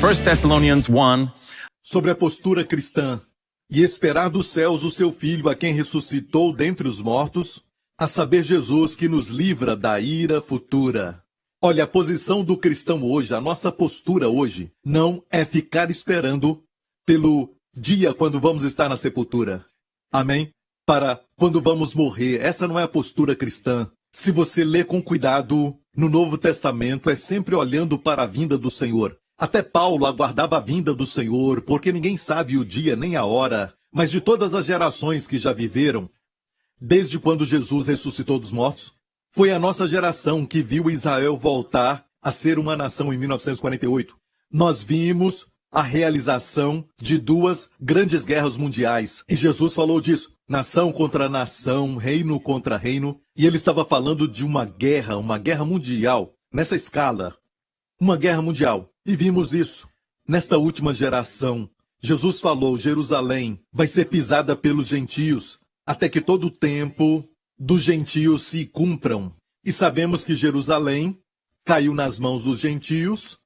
1 Thessalonians 1. Sobre a postura cristã. E esperar dos céus o seu Filho, a quem ressuscitou dentre os mortos, a saber, Jesus, que nos livra da ira futura. Olha, a posição do cristão hoje, a nossa postura hoje, não é ficar esperando pelo dia quando vamos estar na sepultura. Amém? Para quando vamos morrer. Essa não é a postura cristã. Se você lê com cuidado, no Novo Testamento é sempre olhando para a vinda do Senhor. Até Paulo aguardava a vinda do Senhor, porque ninguém sabe o dia nem a hora. Mas de todas as gerações que já viveram, desde quando Jesus ressuscitou dos mortos, foi a nossa geração que viu Israel voltar a ser uma nação em 1948. Nós vimos a realização de 2 grandes guerras mundiais. E Jesus falou disso. Nação contra nação, reino contra reino. E ele estava falando de uma guerra mundial, nessa escala. Uma guerra mundial. E vimos isso. Nesta última geração, Jesus falou, Jerusalém vai ser pisada pelos gentios, até que todo o tempo dos gentios se cumpram. E sabemos que Jerusalém caiu nas mãos dos gentios,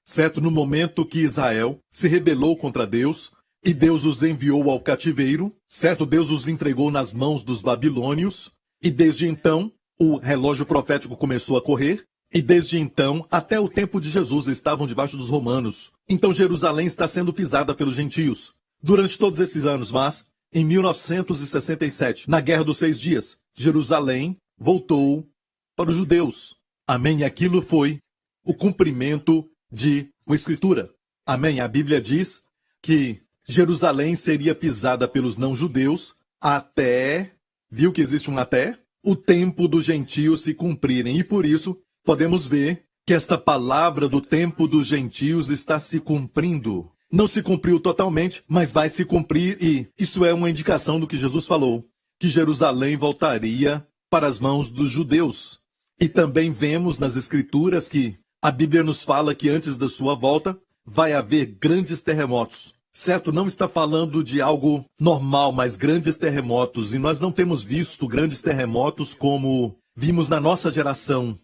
certo? No momento que Israel se rebelou contra Deus, e Deus os enviou ao cativeiro, certo? Deus os entregou nas mãos dos babilônios, e desde então o relógio profético começou a correr, e desde então até o tempo de Jesus estavam debaixo dos romanos. Então Jerusalém está sendo pisada pelos gentios durante todos esses anos, mas em 1967, na Guerra dos 6 Dias, Jerusalém voltou para os judeus. Amém? E aquilo foi o cumprimento de uma escritura. Amém? A Bíblia diz que Jerusalém seria pisada pelos não-judeus até, viu que existe um até? O tempo dos gentios se cumprirem. E por isso, podemos ver que esta palavra do tempo dos gentios está se cumprindo. Não se cumpriu totalmente, mas vai se cumprir e isso é uma indicação do que Jesus falou, que Jerusalém voltaria para as mãos dos judeus. E também vemos nas Escrituras que a Bíblia nos fala que antes da sua volta vai haver grandes terremotos. Certo? Não está falando de algo normal, mas grandes terremotos. E nós não temos visto grandes terremotos como vimos na nossa geração.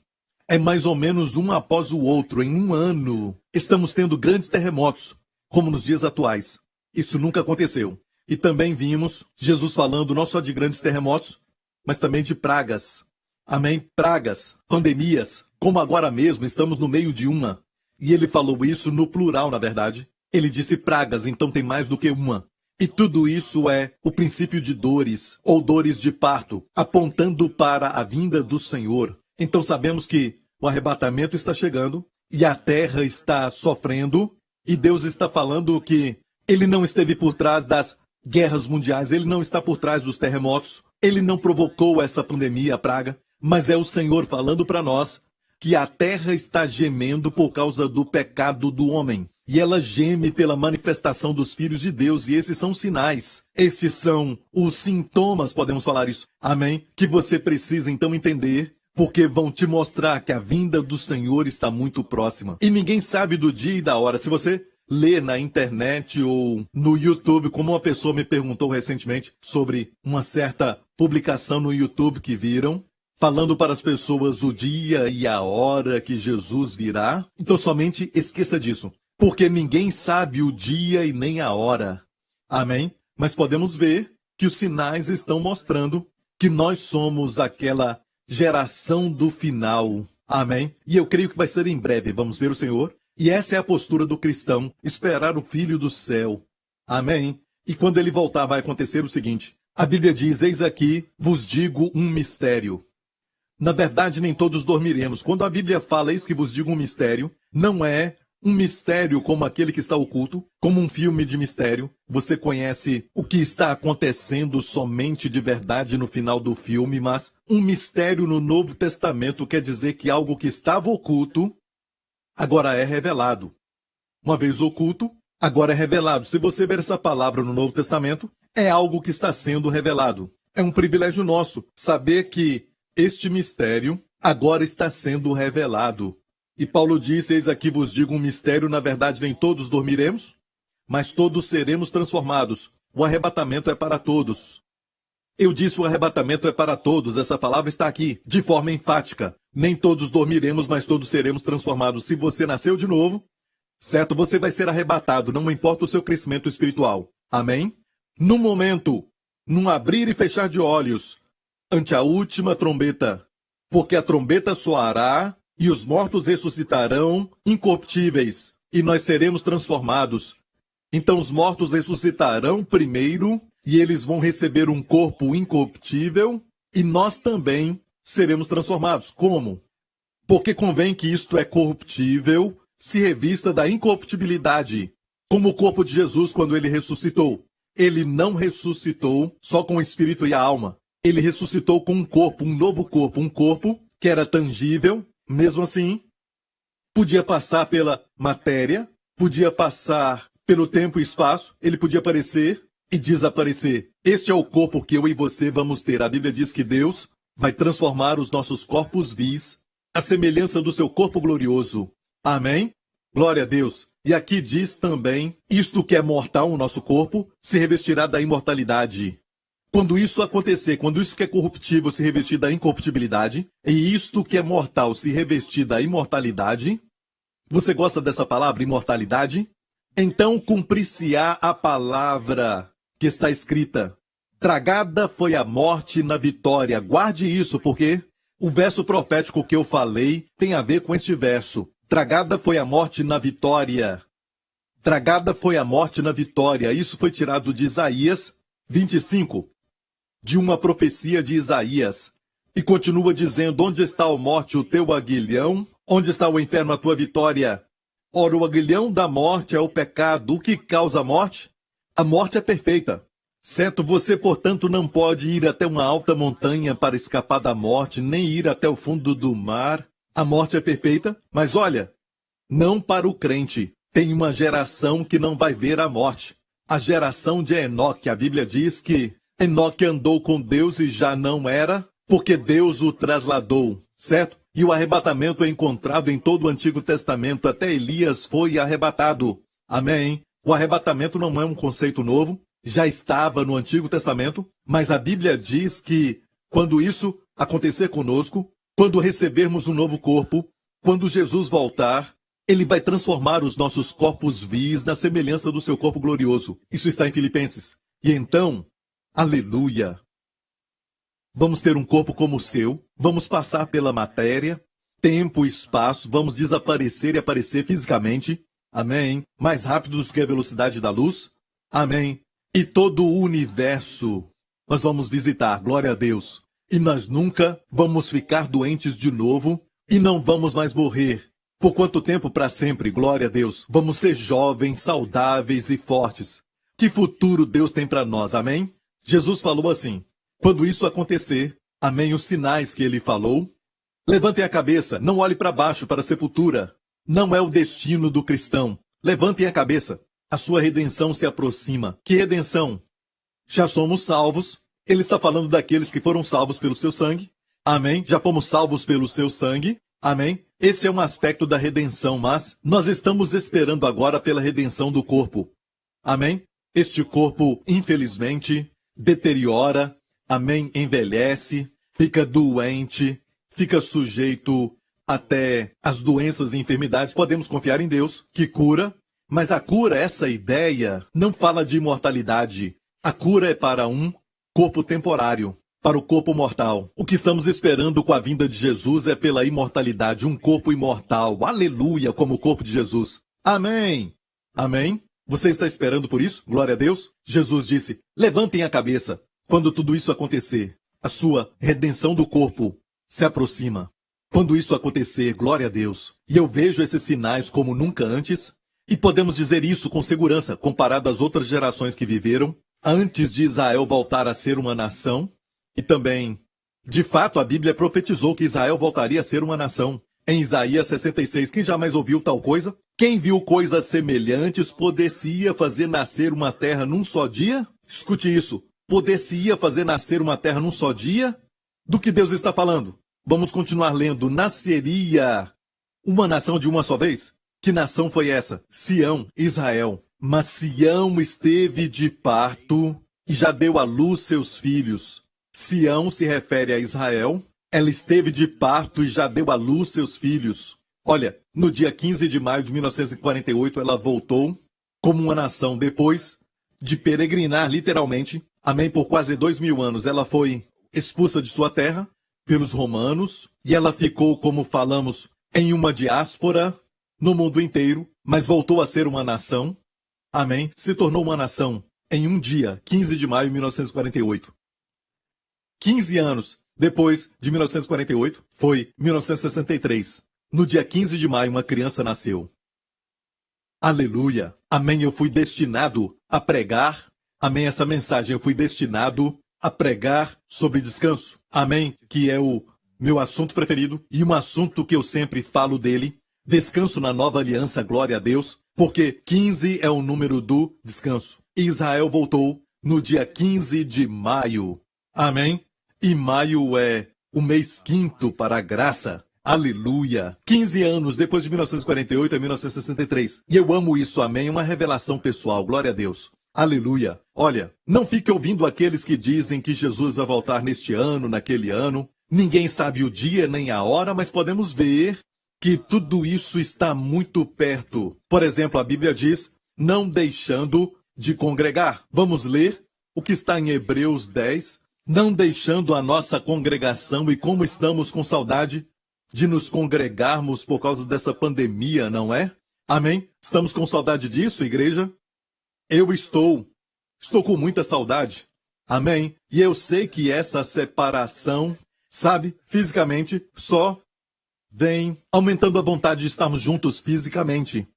É mais ou menos um após o outro. Em um ano, estamos tendo grandes terremotos, como nos dias atuais. Isso nunca aconteceu. E também vimos Jesus falando não só de grandes terremotos, mas também de pragas. Amém? Pragas, pandemias, como agora mesmo estamos no meio de uma. E ele falou isso no plural, na verdade. Ele disse pragas, então tem mais do que uma. E tudo isso é o princípio de dores, ou dores de parto, apontando para a vinda do Senhor. Então sabemos que o arrebatamento está chegando e a terra está sofrendo e Deus está falando que ele não esteve por trás das guerras mundiais, ele não está por trás dos terremotos, ele não provocou essa pandemia, a praga, mas é o Senhor falando para nós que a terra está gemendo por causa do pecado do homem. E ela geme pela manifestação dos filhos de Deus, e esses são sinais. Esses são os sintomas, podemos falar isso. Amém? Que você precisa então entender, porque vão te mostrar que a vinda do Senhor está muito próxima. E ninguém sabe do dia e da hora. Se você lê na internet ou no YouTube, como uma pessoa me perguntou recentemente sobre uma certa publicação no YouTube que viram, falando para as pessoas o dia e a hora que Jesus virá. Então somente esqueça disso, porque ninguém sabe o dia e nem a hora. Amém? Mas podemos ver que os sinais estão mostrando que nós somos aquela geração do final. Amém? E eu creio que vai ser em breve. Vamos ver o Senhor. E essa é a postura do cristão, esperar o Filho do céu. Amém? E quando ele voltar vai acontecer o seguinte. A Bíblia diz, eis aqui vos digo um mistério. Na verdade, nem todos dormiremos. Quando a Bíblia fala, eis que vos digo um mistério, não é um mistério como aquele que está oculto, como um filme de mistério. Você conhece o que está acontecendo somente de verdade no final do filme, mas um mistério no Novo Testamento quer dizer que algo que estava oculto agora é revelado. Uma vez oculto, agora é revelado. Se você ver essa palavra no Novo Testamento, é algo que está sendo revelado. É um privilégio nosso saber que este mistério agora está sendo revelado. E Paulo disse, eis aqui vos digo um mistério, na verdade nem todos dormiremos, mas todos seremos transformados. O arrebatamento é para todos. Eu disse o arrebatamento é para todos, essa palavra está aqui, de forma enfática. Nem todos dormiremos, mas todos seremos transformados. Se você nasceu de novo, certo? Você vai ser arrebatado, não importa o seu crescimento espiritual. Amém? No momento, num abrir e fechar de olhos, ante a última trombeta, porque a trombeta soará e os mortos ressuscitarão incorruptíveis, e nós seremos transformados. Então os mortos ressuscitarão primeiro, e eles vão receber um corpo incorruptível, e nós também seremos transformados. Como? Porque convém que isto é corruptível, se revista da incorruptibilidade, como o corpo de Jesus quando ele ressuscitou. Ele não ressuscitou só com o espírito e a alma. Ele ressuscitou com um corpo, um novo corpo, um corpo que era tangível, mesmo assim, podia passar pela matéria, podia passar pelo tempo e espaço, ele podia aparecer e desaparecer. Este é o corpo que eu e você vamos ter. A Bíblia diz que Deus vai transformar os nossos corpos vis à semelhança do seu corpo glorioso. Amém? Glória a Deus. E aqui diz também, isto que é mortal, o nosso corpo, se revestirá da imortalidade. Quando isso acontecer, quando isso que é corruptível se revestir da incorruptibilidade, e isto que é mortal se revestir da imortalidade, você gosta dessa palavra, imortalidade? Então cumprir-se-á a palavra que está escrita. Tragada foi a morte na vitória. Guarde isso, porque o verso profético que eu falei tem a ver com este verso. Tragada foi a morte na vitória. Tragada foi a morte na vitória. Isso foi tirado de Isaías 25, de uma profecia de Isaías. E continua dizendo, onde está, ó morte, o teu aguilhão? Onde está o inferno, a tua vitória? Ora, o aguilhão da morte é o pecado. O que causa a morte? A morte é perfeita. Certo? Você, portanto, não pode ir até uma alta montanha para escapar da morte, nem ir até o fundo do mar. A morte é perfeita, mas olha, não para o crente. Tem uma geração que não vai ver a morte. A geração de Enoque. A Bíblia diz que Enoque andou com Deus e já não era, porque Deus o trasladou, certo? E o arrebatamento é encontrado em todo o Antigo Testamento. Até Elias foi arrebatado. Amém? O arrebatamento não é um conceito novo. Já estava no Antigo Testamento. Mas a Bíblia diz que quando isso acontecer conosco, quando recebermos um novo corpo, quando Jesus voltar, ele vai transformar os nossos corpos vis na semelhança do seu corpo glorioso. Isso está em Filipenses. E então, aleluia! Vamos ter um corpo como o seu, vamos passar pela matéria, tempo e espaço, vamos desaparecer e aparecer fisicamente. Amém? Mais rápido do que a velocidade da luz. Amém? E todo o universo nós vamos visitar, glória a Deus. E nós nunca vamos ficar doentes de novo e não vamos mais morrer. Por quanto tempo? Para sempre, glória a Deus. Vamos ser jovens, saudáveis e fortes. Que futuro Deus tem para nós, amém? Jesus falou assim, quando isso acontecer, amém, os sinais que ele falou, levantem a cabeça, não olhe para baixo, para a sepultura. Não é o destino do cristão. Levantem a cabeça, a sua redenção se aproxima. Que redenção? Já somos salvos. Ele está falando daqueles que foram salvos pelo seu sangue. Amém? Já fomos salvos pelo seu sangue. Amém? Esse é um aspecto da redenção, mas nós estamos esperando agora pela redenção do corpo. Amém? Este corpo, infelizmente, deteriora. Amém? Envelhece, fica doente, fica sujeito até às doenças e enfermidades. Podemos confiar em Deus, que cura. Mas a cura, essa ideia, não fala de imortalidade. A cura é para um corpo temporário, para o corpo mortal. O que estamos esperando com a vinda de Jesus é pela imortalidade, um corpo imortal. Aleluia, como o corpo de Jesus. Amém. Amém. Você está esperando por isso? Glória a Deus. Jesus disse, levantem a cabeça. Quando tudo isso acontecer, a sua redenção do corpo se aproxima. Quando isso acontecer, glória a Deus. E eu vejo esses sinais como nunca antes. E podemos dizer isso com segurança, comparado às outras gerações que viveram antes de Israel voltar a ser uma nação. E também, de fato, a Bíblia profetizou que Israel voltaria a ser uma nação. Em Isaías 66, quem jamais ouviu tal coisa? Quem viu coisas semelhantes poder-se-ia fazer nascer uma terra num só dia? Escute isso. Poder-se-ia fazer nascer uma terra num só dia? Do que Deus está falando? Vamos continuar lendo. Nasceria uma nação de uma só vez? Que nação foi essa? Sião, Israel. Mas Sião esteve de parto e já deu à luz seus filhos. Sião se refere a Israel. Ela esteve de parto e já deu à luz seus filhos. Olha, No dia 15 de maio de 1948, ela voltou como uma nação depois de peregrinar literalmente. Amém? Por quase 2000 anos, ela foi expulsa de sua terra pelos romanos e ela ficou, como falamos, em uma diáspora no mundo inteiro, mas voltou a ser uma nação. Amém? Se tornou uma nação em um dia, 15 de maio de 1948. 15 anos depois de 1948, foi 1963. No dia 15 de maio, uma criança nasceu. Aleluia! Amém, eu fui destinado a pregar. Amém, essa mensagem eu fui destinado a pregar sobre descanso. Amém, que é o meu assunto preferido e um assunto que eu sempre falo dele. Descanso na nova aliança, glória a Deus, porque 15 é o número do descanso. Israel voltou no dia 15 de maio. Amém? E maio é o mês quinto para a graça. Aleluia! 15 anos depois de 1948 a 1963. E eu amo isso, amém? Uma revelação pessoal, glória a Deus. Aleluia! Olha, não fique ouvindo aqueles que dizem que Jesus vai voltar neste ano, naquele ano. Ninguém sabe o dia nem a hora, mas podemos ver que tudo isso está muito perto. Por exemplo, a Bíblia diz, não deixando de congregar. Vamos ler o que está em Hebreus 10. Não deixando a nossa congregação, e como estamos com saudade de nos congregarmos por causa dessa pandemia, não é? Amém? Estamos com saudade disso, igreja? Eu estou com muita saudade. Amém? E eu sei que essa separação, sabe, fisicamente, só vem aumentando a vontade de estarmos juntos fisicamente.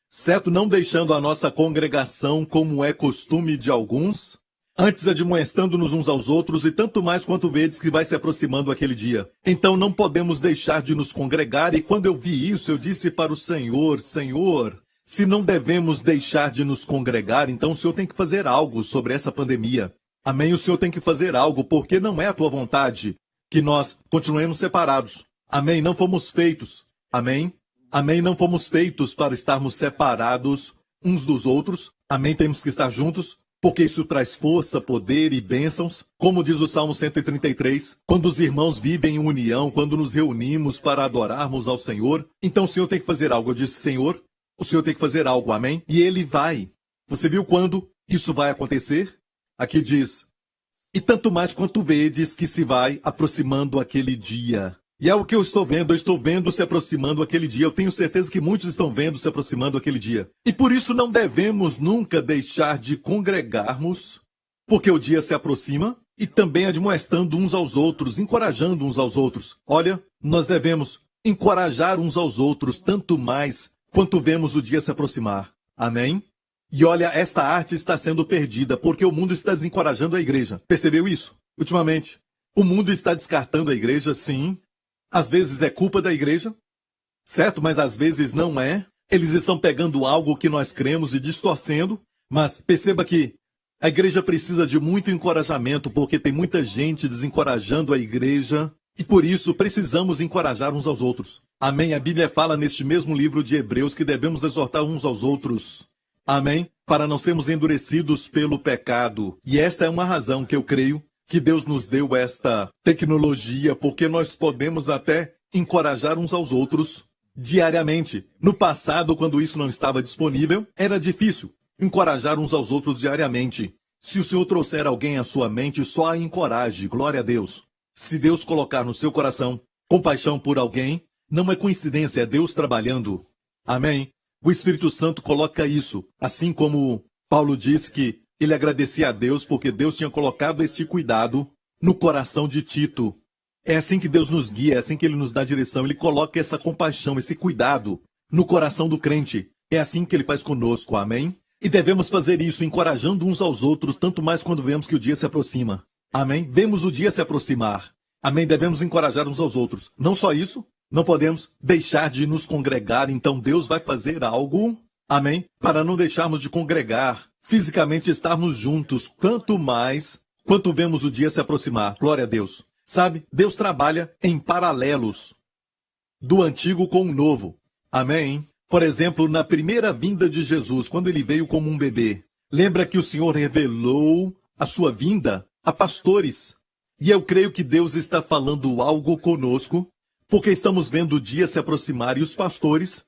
Certo? Não deixando a nossa congregação como é costume de alguns, antes admoestando-nos uns aos outros, e tanto mais quanto vedes que vai se aproximando aquele dia. Então não podemos deixar de nos congregar, e quando eu vi isso, eu disse para o Senhor, Senhor, se não devemos deixar de nos congregar, então o Senhor tem que fazer algo sobre essa pandemia. Amém? O Senhor tem que fazer algo, porque não é a tua vontade que nós continuemos separados. Amém? Não fomos feitos. Amém? Amém? Não fomos feitos para estarmos separados uns dos outros. Amém? Temos que estar juntos, porque isso traz força, poder e bênçãos. Como diz o Salmo 133, quando os irmãos vivem em união, quando nos reunimos para adorarmos ao Senhor, então o Senhor tem que fazer algo. Eu disse, Senhor, o Senhor tem que fazer algo, amém? E Ele vai. Você viu quando isso vai acontecer? Aqui diz, e tanto mais quanto vedes que se vai aproximando aquele dia. E é o que eu estou vendo se aproximando aquele dia. Eu tenho certeza que muitos estão vendo se aproximando aquele dia. E por isso não devemos nunca deixar de congregarmos, porque o dia se aproxima, e também admoestando uns aos outros, encorajando uns aos outros. Olha, nós devemos encorajar uns aos outros, tanto mais quanto vemos o dia se aproximar. Amém? E olha, esta arte está sendo perdida, porque o mundo está desencorajando a igreja. Percebeu isso? Ultimamente, o mundo está descartando a igreja, sim. Às vezes é culpa da igreja, certo? Mas às vezes não é. Eles estão pegando algo que nós cremos e distorcendo. Mas perceba que a igreja precisa de muito encorajamento, porque tem muita gente desencorajando a igreja. E por isso precisamos encorajar uns aos outros. Amém? A Bíblia fala neste mesmo livro de Hebreus que devemos exortar uns aos outros. Amém? Para não sermos endurecidos pelo pecado. E esta é uma razão que eu creio que Deus nos deu esta tecnologia, porque nós podemos até encorajar uns aos outros diariamente. No passado, quando isso não estava disponível, era difícil encorajar uns aos outros diariamente. Se o Senhor trouxer alguém à sua mente, só a encoraje, glória a Deus. Se Deus colocar no seu coração compaixão por alguém, não é coincidência, é Deus trabalhando. Amém? O Espírito Santo coloca isso, assim como Paulo disse que ele agradecia a Deus porque Deus tinha colocado este cuidado no coração de Tito. É assim que Deus nos guia, é assim que Ele nos dá direção. Ele coloca essa compaixão, esse cuidado no coração do crente. É assim que Ele faz conosco, amém? E devemos fazer isso encorajando uns aos outros, tanto mais quando vemos que o dia se aproxima. Amém? Vemos o dia se aproximar. Amém? Devemos encorajar uns aos outros. Não só isso, não podemos deixar de nos congregar, então Deus vai fazer algo, amém? Para não deixarmos de congregar. Fisicamente estarmos juntos, quanto mais, quanto vemos o dia se aproximar. Glória a Deus. Sabe, Deus trabalha em paralelos do antigo com o novo. Amém? Por exemplo, na primeira vinda de Jesus, quando ele veio como um bebê, lembra que o Senhor revelou a sua vinda a pastores. E eu creio que Deus está falando algo conosco, porque estamos vendo o dia se aproximar e os pastores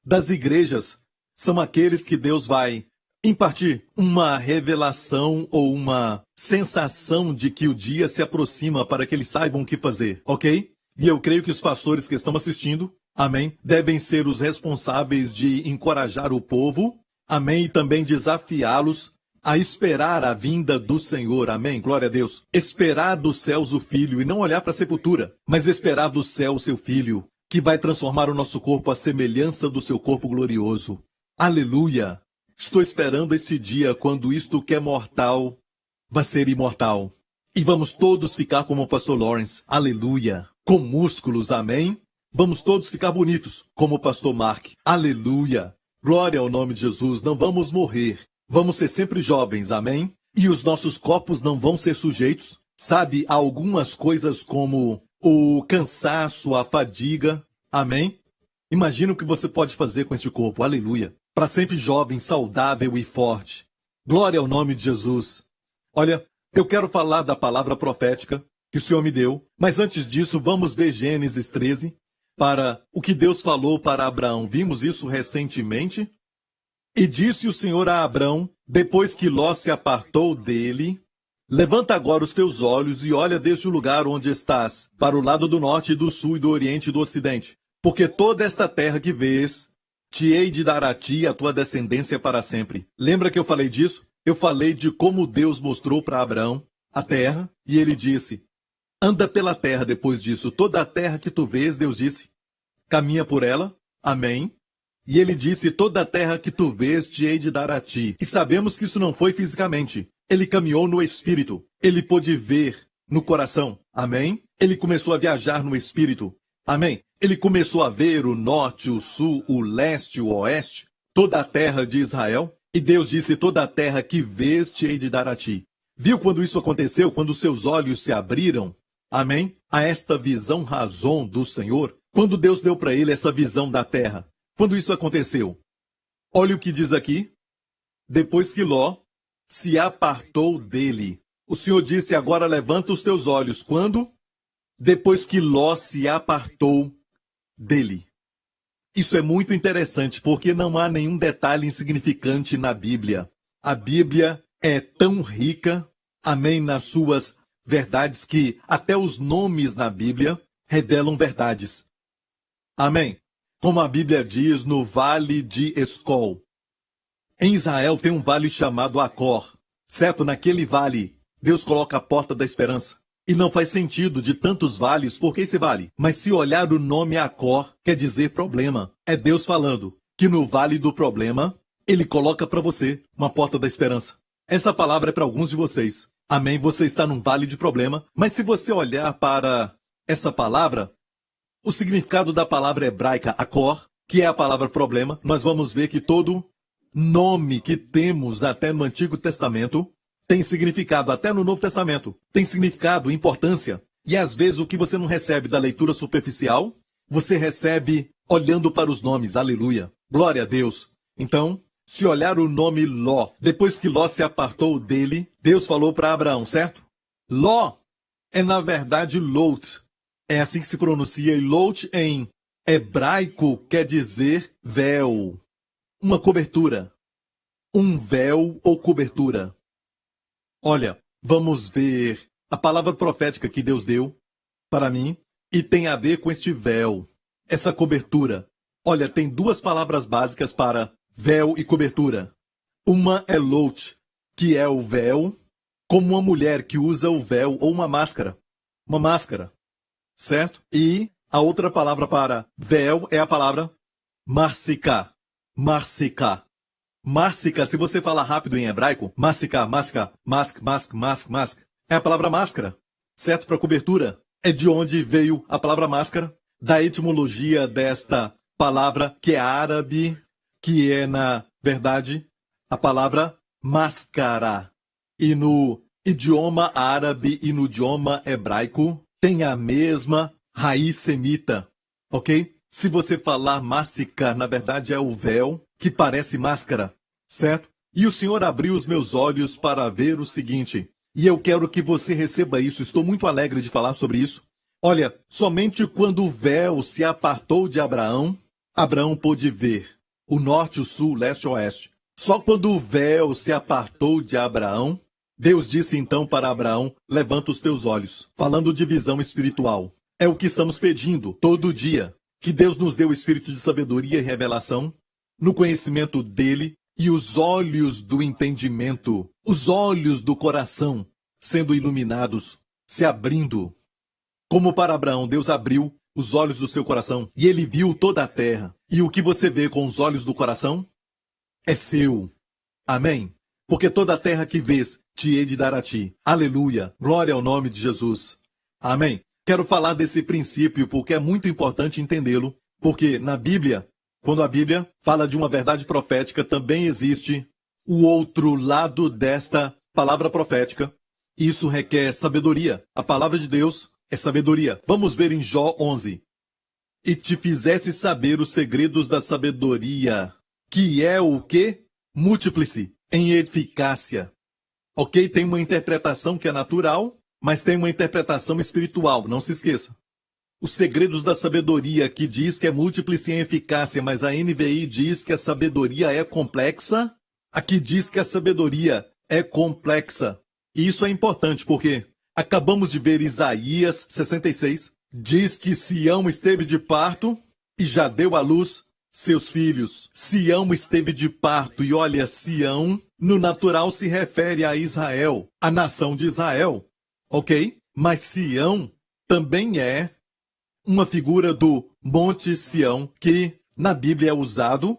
das igrejas são aqueles que Deus vai impartir uma revelação ou uma sensação de que o dia se aproxima para que eles saibam o que fazer, ok? E eu creio que os pastores que estão assistindo, amém, devem ser os responsáveis de encorajar o povo, amém, e também desafiá-los a esperar a vinda do Senhor, amém, glória a Deus. Esperar dos céus o Filho e não olhar para a sepultura, mas esperar do céu o seu Filho, que vai transformar o nosso corpo à semelhança do seu corpo glorioso. Aleluia! Estou esperando esse dia quando isto que é mortal vai ser imortal. E vamos todos ficar como o pastor Lawrence, aleluia, com músculos, amém? Vamos todos ficar bonitos, como o pastor Mark, aleluia. Glória ao nome de Jesus, não vamos morrer. Vamos ser sempre jovens, amém? E os nossos corpos não vão ser sujeitos, sabe, a algumas coisas como o cansaço, a fadiga, amém? Imagina o que você pode fazer com este corpo, aleluia. Para sempre jovem, saudável e forte. Glória ao nome de Jesus. Olha, eu quero falar da palavra profética que o Senhor me deu, mas antes disso, vamos ver Gênesis 13, para o que Deus falou para Abraão. Vimos isso recentemente. E disse o Senhor a Abrão, depois que Ló se apartou dele: levanta agora os teus olhos e olha desde o lugar onde estás, para o lado do norte, do sul, e do oriente e do ocidente. Porque toda esta terra que vês, te hei de dar a ti e a tua descendência para sempre. Lembra que eu falei disso? Eu falei de como Deus mostrou para Abraão a terra, e ele disse: anda pela terra depois disso. Toda a terra que tu vês, Deus disse, caminha por ela. Amém. E ele disse: toda a terra que tu vês, te hei de dar a ti. E sabemos que isso não foi fisicamente. Ele caminhou no espírito. Ele pôde ver no coração. Amém. Ele começou a viajar no espírito. Amém. Ele começou a ver o norte, o sul, o leste, o oeste, toda a terra de Israel. E Deus disse: toda a terra que vês, te hei de dar a ti. Viu quando isso aconteceu? Quando seus olhos se abriram, amém, a esta visão razão do Senhor? Quando Deus deu para ele essa visão da terra? Quando isso aconteceu? Olha o que diz aqui. Depois que Ló se apartou dele. O Senhor disse: agora levanta os teus olhos. Quando? Depois que Ló se apartou dele. Isso é muito interessante, porque não há nenhum detalhe insignificante na Bíblia. A Bíblia é tão rica, amém, nas suas verdades, que até os nomes na Bíblia revelam verdades. Amém. Como a Bíblia diz no Vale de Escol. Em Israel tem um vale chamado Acor. Certo? Naquele vale, Deus coloca a porta da esperança. E não faz sentido de tantos vales, por que esse vale? Mas se olhar o nome Acor, quer dizer problema. É Deus falando que no vale do problema, Ele coloca para você uma porta da esperança. Essa palavra é para alguns de vocês. Amém? Você está num vale de problema, mas se você olhar para essa palavra, o significado da palavra hebraica Acor, que é a palavra problema, nós vamos ver que todo nome que temos até no Antigo Testamento tem significado, até no Novo Testamento, tem significado, importância. E às vezes o que você não recebe da leitura superficial, você recebe olhando para os nomes, aleluia, glória a Deus. Então, se olhar o nome Ló, depois que Ló se apartou dele, Deus falou para Abraão, certo? Ló é na verdade Lot, é assim que se pronuncia, e Lot em hebraico quer dizer véu, uma cobertura, um véu ou cobertura. Olha, vamos ver a palavra profética que Deus deu para mim e tem a ver com este véu, essa cobertura. Olha, tem duas palavras básicas para véu e cobertura. Uma é Lot, que é o véu, como uma mulher que usa o véu ou uma máscara, certo? E a outra palavra para véu é a palavra marsiká, Mársica, se você falar rápido em hebraico, máscara, é a palavra máscara, certo? Para cobertura. É de onde veio a palavra máscara, da etimologia desta palavra, que é árabe, que é, na verdade, a palavra máscara. E no idioma árabe e no idioma hebraico, tem a mesma raiz semita, ok? Se você falar máscara, na verdade é o véu, que parece máscara, certo? E o Senhor abriu os meus olhos para ver o seguinte, e eu quero que você receba isso, estou muito alegre de falar sobre isso. Olha, somente quando o véu se apartou de Abraão, Abraão pôde ver. o norte, o sul, o leste e o oeste. Só quando o véu se apartou de Abraão, Deus disse então para Abraão, levanta os teus olhos, falando de visão espiritual. É o que estamos pedindo todo dia, que Deus nos dê o espírito de sabedoria e revelação, no conhecimento dele, e os olhos do entendimento, os olhos do coração, sendo iluminados, se abrindo. Como para Abraão, Deus abriu os olhos do seu coração, e ele viu toda a terra. E o que você vê com os olhos do coração é seu. Amém? Porque toda a terra que vês, te hei de dar a ti. Aleluia. Glória ao nome de Jesus. Amém. Quero falar desse princípio porque é muito importante entendê-lo, porque na Bíblia, quando a Bíblia fala de uma verdade profética, também existe o outro lado desta palavra profética. Isso requer sabedoria. A palavra de Deus é sabedoria. Vamos ver em Jó 11. E te fizesse saber os segredos da sabedoria, que é o quê? Múltiplice em eficácia. Ok? Tem uma interpretação que é natural, mas tem uma interpretação espiritual, não se esqueça. Os segredos da sabedoria, que diz que é múltiplice em eficácia, mas a NVI diz que a sabedoria é complexa. Aqui diz que a sabedoria é complexa. E isso é importante porque acabamos de ver Isaías 66. Diz que Sião esteve de parto e já deu à luz seus filhos. Sião esteve de parto e olha, Sião no natural se refere a Israel, a nação de Israel. Ok? Mas Sião também é uma figura do Monte Sião, que na Bíblia é usado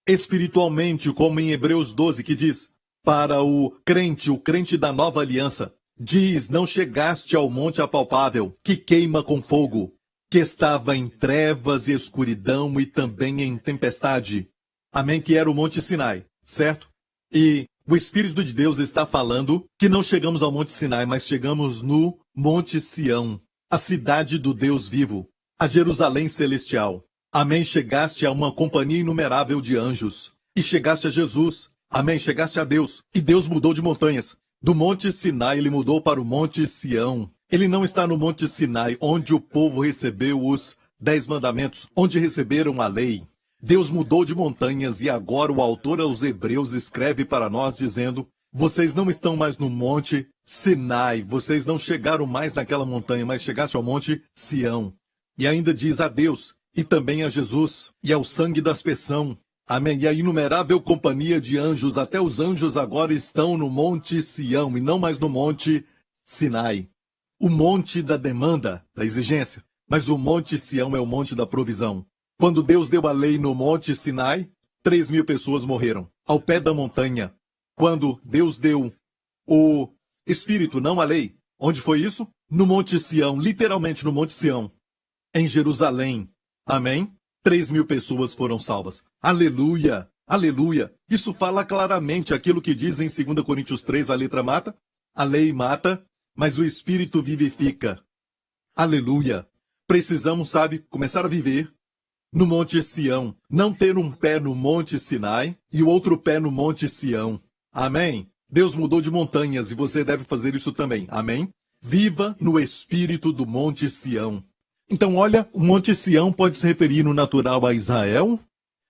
espiritualmente, como em Hebreus 12, que diz, para o crente da nova aliança, diz, não chegaste ao monte apalpável, que queima com fogo, que estava em trevas e escuridão e também em tempestade. Amém? Que era o Monte Sinai, certo? E o Espírito de Deus está falando que não chegamos ao Monte Sinai, mas chegamos no Monte Sião, a cidade do Deus vivo, a Jerusalém celestial. Amém? Chegaste a uma companhia inumerável de anjos. E chegaste a Jesus. Amém? Chegaste a Deus. E Deus mudou de montanhas. Do Monte Sinai, ele mudou para o Monte Sião. Ele não está no Monte Sinai, onde o povo recebeu os 10 mandamentos, onde receberam a lei. Deus mudou de montanhas e agora o autor aos Hebreus escreve para nós dizendo, vocês não estão mais no Monte Sinai, vocês não chegaram mais naquela montanha, mas chegaste ao Monte Sião. E ainda diz a Deus, e também a Jesus, e ao sangue da aspersão. Amém. E a inumerável companhia de anjos, até os anjos agora estão no Monte Sião e não mais no Monte Sinai. O monte da demanda, da exigência. Mas o Monte Sião é o monte da provisão. Quando Deus deu a lei no Monte Sinai, 3.000 pessoas morreram. Ao pé da montanha. Quando Deus deu o Espírito, não a lei. Onde foi isso? No Monte Sião, literalmente no Monte Sião. Em Jerusalém. Amém? 3.000 pessoas foram salvas. Aleluia! Aleluia! Isso fala claramente aquilo que diz em 2 Coríntios 3, a letra mata, a lei mata, mas o Espírito vivifica. Aleluia! Precisamos, começar a viver no Monte Sião. Não ter um pé no Monte Sinai e o outro pé no Monte Sião. Amém? Deus mudou de montanhas e você deve fazer isso também. Amém? Viva no Espírito do Monte Sião. Então, olha, o Monte Sião pode se referir no natural a Israel,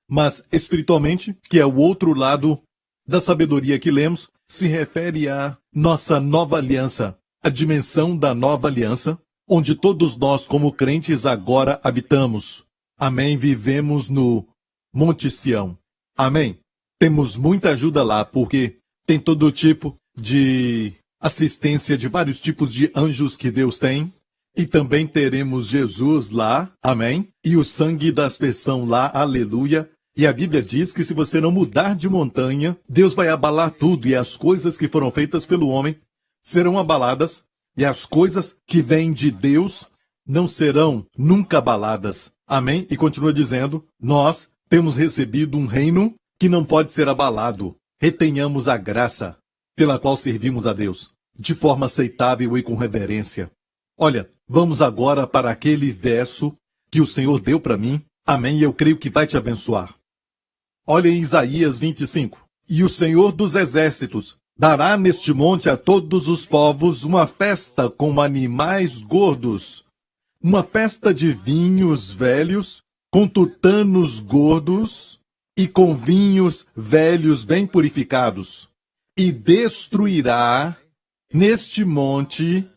mas espiritualmente, que é o outro lado da sabedoria que lemos, se refere à nossa nova aliança, a dimensão da nova aliança, onde todos nós, como crentes, agora habitamos. Amém? Vivemos no Monte Sião. Amém? Temos muita ajuda lá, porque tem todo tipo de assistência de vários tipos de anjos que Deus tem. E também teremos Jesus lá, amém? E o sangue da aspersão lá, aleluia. E a Bíblia diz que se você não mudar de montanha, Deus vai abalar tudo e as coisas que foram feitas pelo homem serão abaladas e as coisas que vêm de Deus não serão nunca abaladas. Amém? E continua dizendo, nós temos recebido um reino que não pode ser abalado. Retenhamos a graça pela qual servimos a Deus, de forma aceitável e com reverência. Olha, vamos agora para aquele verso que o Senhor deu para mim. Amém, e eu creio que vai te abençoar. Olha em Isaías 25. E o Senhor dos exércitos dará neste monte a todos os povos uma festa com animais gordos, uma festa de vinhos velhos, com tutanos gordos, e com vinhos velhos bem purificados, e destruirá neste monte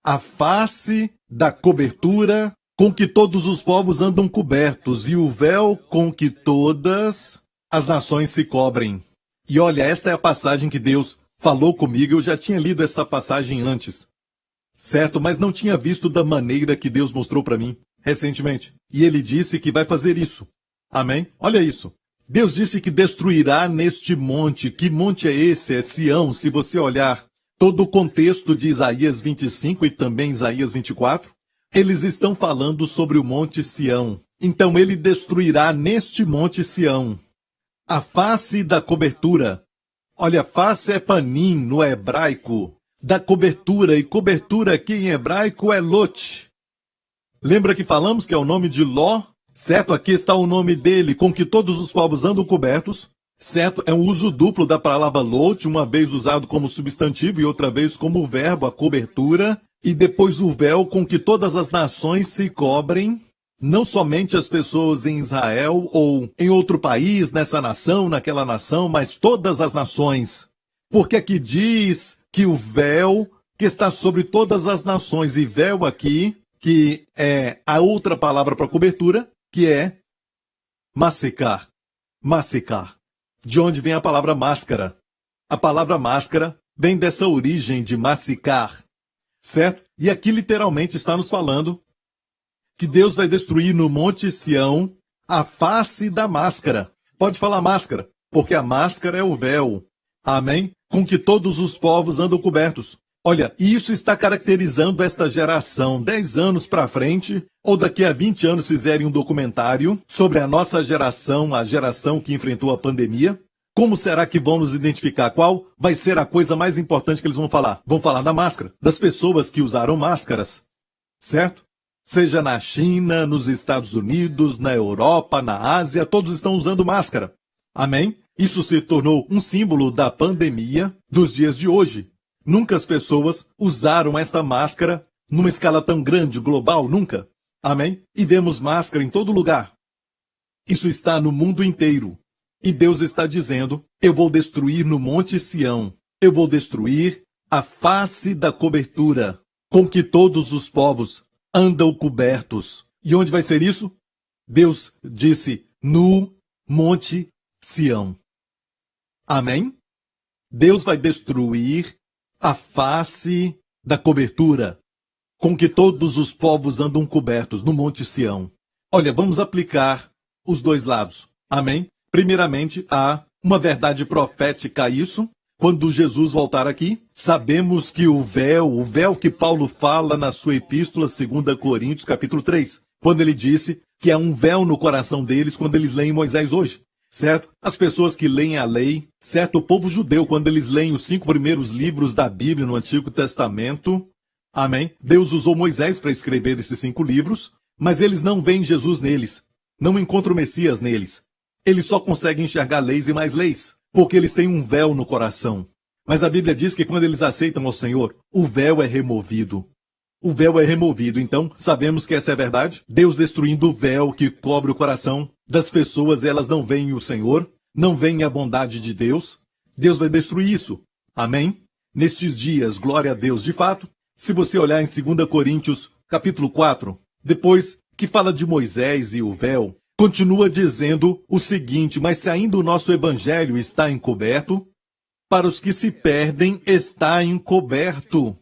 a face da cobertura com que todos os povos andam cobertos, e o véu com que todas as nações se cobrem. E olha, esta é a passagem que Deus falou comigo. Eu já tinha lido essa passagem antes, certo? Mas não tinha visto da maneira que Deus mostrou para mim recentemente. E ele disse que vai fazer isso. Amém? Olha isso. Deus disse que destruirá neste monte. Que monte é esse? É Sião. Se você olhar todo o contexto de Isaías 25 e também Isaías 24, eles estão falando sobre o monte Sião. Então ele destruirá neste monte Sião a face da cobertura. Olha, face é panim no hebraico, da cobertura, e cobertura aqui em hebraico é lot. Lembra que falamos que é o nome de Ló? Certo? Aqui está o nome dele, com que todos os povos andam cobertos. Certo? É um uso duplo da palavra lot, uma vez usado como substantivo e outra vez como verbo, a cobertura. E depois o véu com que todas as nações se cobrem. Não somente as pessoas em Israel ou em outro país, nessa nação, naquela nação, mas todas as nações. Porque aqui diz que o véu que está sobre todas as nações, e véu aqui, que é a outra palavra para cobertura, que é massecar. Massecar. De onde vem a palavra máscara? A palavra máscara vem dessa origem de massicar, certo? E aqui literalmente está nos falando que Deus vai destruir no Monte Sião a face da máscara. Pode falar máscara, porque a máscara é o véu. Amém? Com que todos os povos andam cobertos. Olha, isso está caracterizando esta geração. 10 anos para frente, ou daqui a 20 anos fizerem um documentário sobre a nossa geração, a geração que enfrentou a pandemia. Como será que vão nos identificar? Qual vai ser a coisa mais importante que eles vão falar? Vão falar da máscara, das pessoas que usaram máscaras, certo? Seja na China, nos Estados Unidos, na Europa, na Ásia, todos estão usando máscara. Amém? Isso se tornou um símbolo da pandemia dos dias de hoje. Nunca as pessoas usaram esta máscara numa escala tão grande, global, nunca. Amém? E vemos máscara em todo lugar. Isso está no mundo inteiro. E Deus está dizendo, eu vou destruir no Monte Sião. Eu vou destruir a face da cobertura com que todos os povos andam cobertos. E onde vai ser isso? Deus disse, no Monte Sião. Amém? Deus vai destruir a face da cobertura com que todos os povos andam cobertos no Monte Sião. Olha, vamos aplicar os dois lados. Amém? Primeiramente, há uma verdade profética a isso. Quando Jesus voltar aqui, sabemos que o véu que Paulo fala na sua epístola 2 Coríntios, capítulo 3, quando ele disse que há um véu no coração deles quando eles leem Moisés hoje, certo? As pessoas que leem a lei, certo? O povo judeu, quando eles leem os 5 primeiros livros da Bíblia no Antigo Testamento, amém? Deus usou Moisés para escrever esses 5 livros, mas eles não veem Jesus neles, não encontram o Messias neles. Eles só conseguem enxergar leis e mais leis, porque eles têm um véu no coração. Mas a Bíblia diz que quando eles aceitam ao Senhor, o véu é removido. O véu é removido, então sabemos que essa é a verdade. Deus destruindo o véu que cobre o coração das pessoas, elas não veem o Senhor, não veem a bondade de Deus. Deus vai destruir isso. Amém? Nestes dias, glória a Deus. De fato, se você olhar em 2 Coríntios, capítulo 4, depois que fala de Moisés e o véu, continua dizendo o seguinte, mas se ainda o nosso evangelho está encoberto, para os que se perdem está encoberto.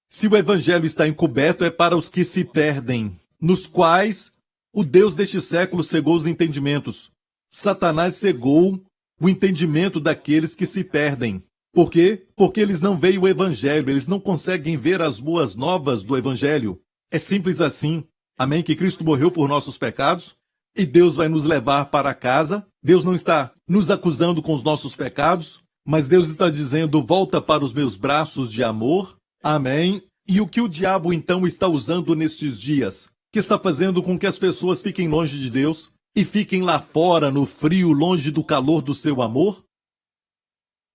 Se o evangelho está encoberto, é para os que se perdem, nos quais o Deus deste século cegou os entendimentos. Satanás cegou o entendimento daqueles que se perdem. Por quê? Porque eles não veem o evangelho, eles não conseguem ver as boas novas do evangelho. É simples assim. Amém? Que Cristo morreu por nossos pecados e Deus vai nos levar para casa. Deus não está nos acusando com os nossos pecados, mas Deus está dizendo, volta para os meus braços de amor. Amém? E o que o diabo então está usando nestes dias? Que está fazendo com que as pessoas fiquem longe de Deus e fiquem lá fora, no frio, longe do calor do seu amor?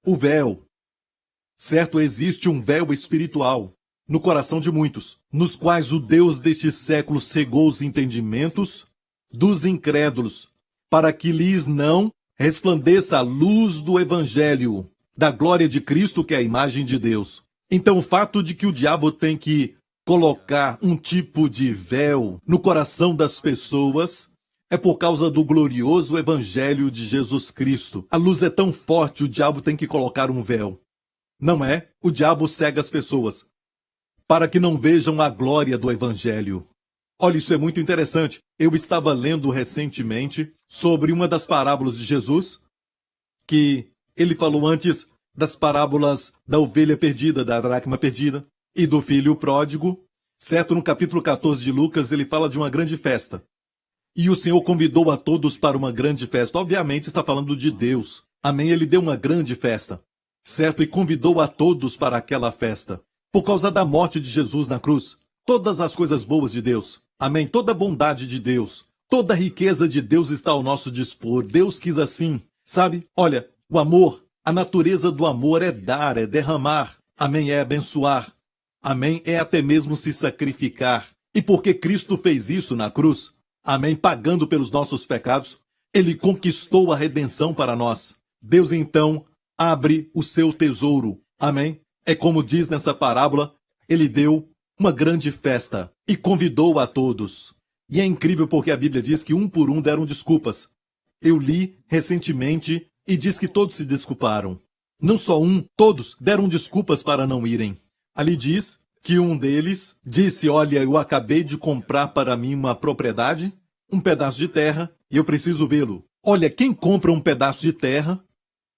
O véu. Certo, existe um véu espiritual no coração de muitos, nos quais o Deus deste século cegou os entendimentos dos incrédulos, para que lhes não resplandeça a luz do Evangelho, da glória de Cristo, que é a imagem de Deus. Então, o fato de que o diabo tem que colocar um tipo de véu no coração das pessoas é por causa do glorioso Evangelho de Jesus Cristo. A luz é tão forte, o diabo tem que colocar um véu. Não é? O diabo cega as pessoas para que não vejam a glória do Evangelho. Olha, isso é muito interessante. Eu estava lendo recentemente sobre uma das parábolas de Jesus, que ele falou antes das parábolas da ovelha perdida, da dracma perdida e do filho pródigo. Certo, no capítulo 14 de Lucas, ele fala de uma grande festa. E o Senhor convidou a todos para uma grande festa. Obviamente está falando de Deus. Amém? Ele deu uma grande festa. Certo? E convidou a todos para aquela festa. Por causa da morte de Jesus na cruz. Todas as coisas boas de Deus. Amém? Toda a bondade de Deus. Toda a riqueza de Deus está ao nosso dispor. Deus quis assim. Sabe? Olha, o amor, a natureza do amor é dar, é derramar. Amém? É abençoar. Amém? É até mesmo se sacrificar. E porque Cristo fez isso na cruz, amém, pagando pelos nossos pecados, ele conquistou a redenção para nós. Deus então abre o seu tesouro. Amém? É como diz nessa parábola, ele deu uma grande festa e convidou a todos. E é incrível porque a Bíblia diz que um por um deram desculpas. Eu li recentemente e diz que todos se desculparam. Não só um, todos deram desculpas para não irem. Ali diz que um deles disse, olha, eu acabei de comprar para mim uma propriedade, um pedaço de terra, e eu preciso vê-lo. Olha, quem compra um pedaço de terra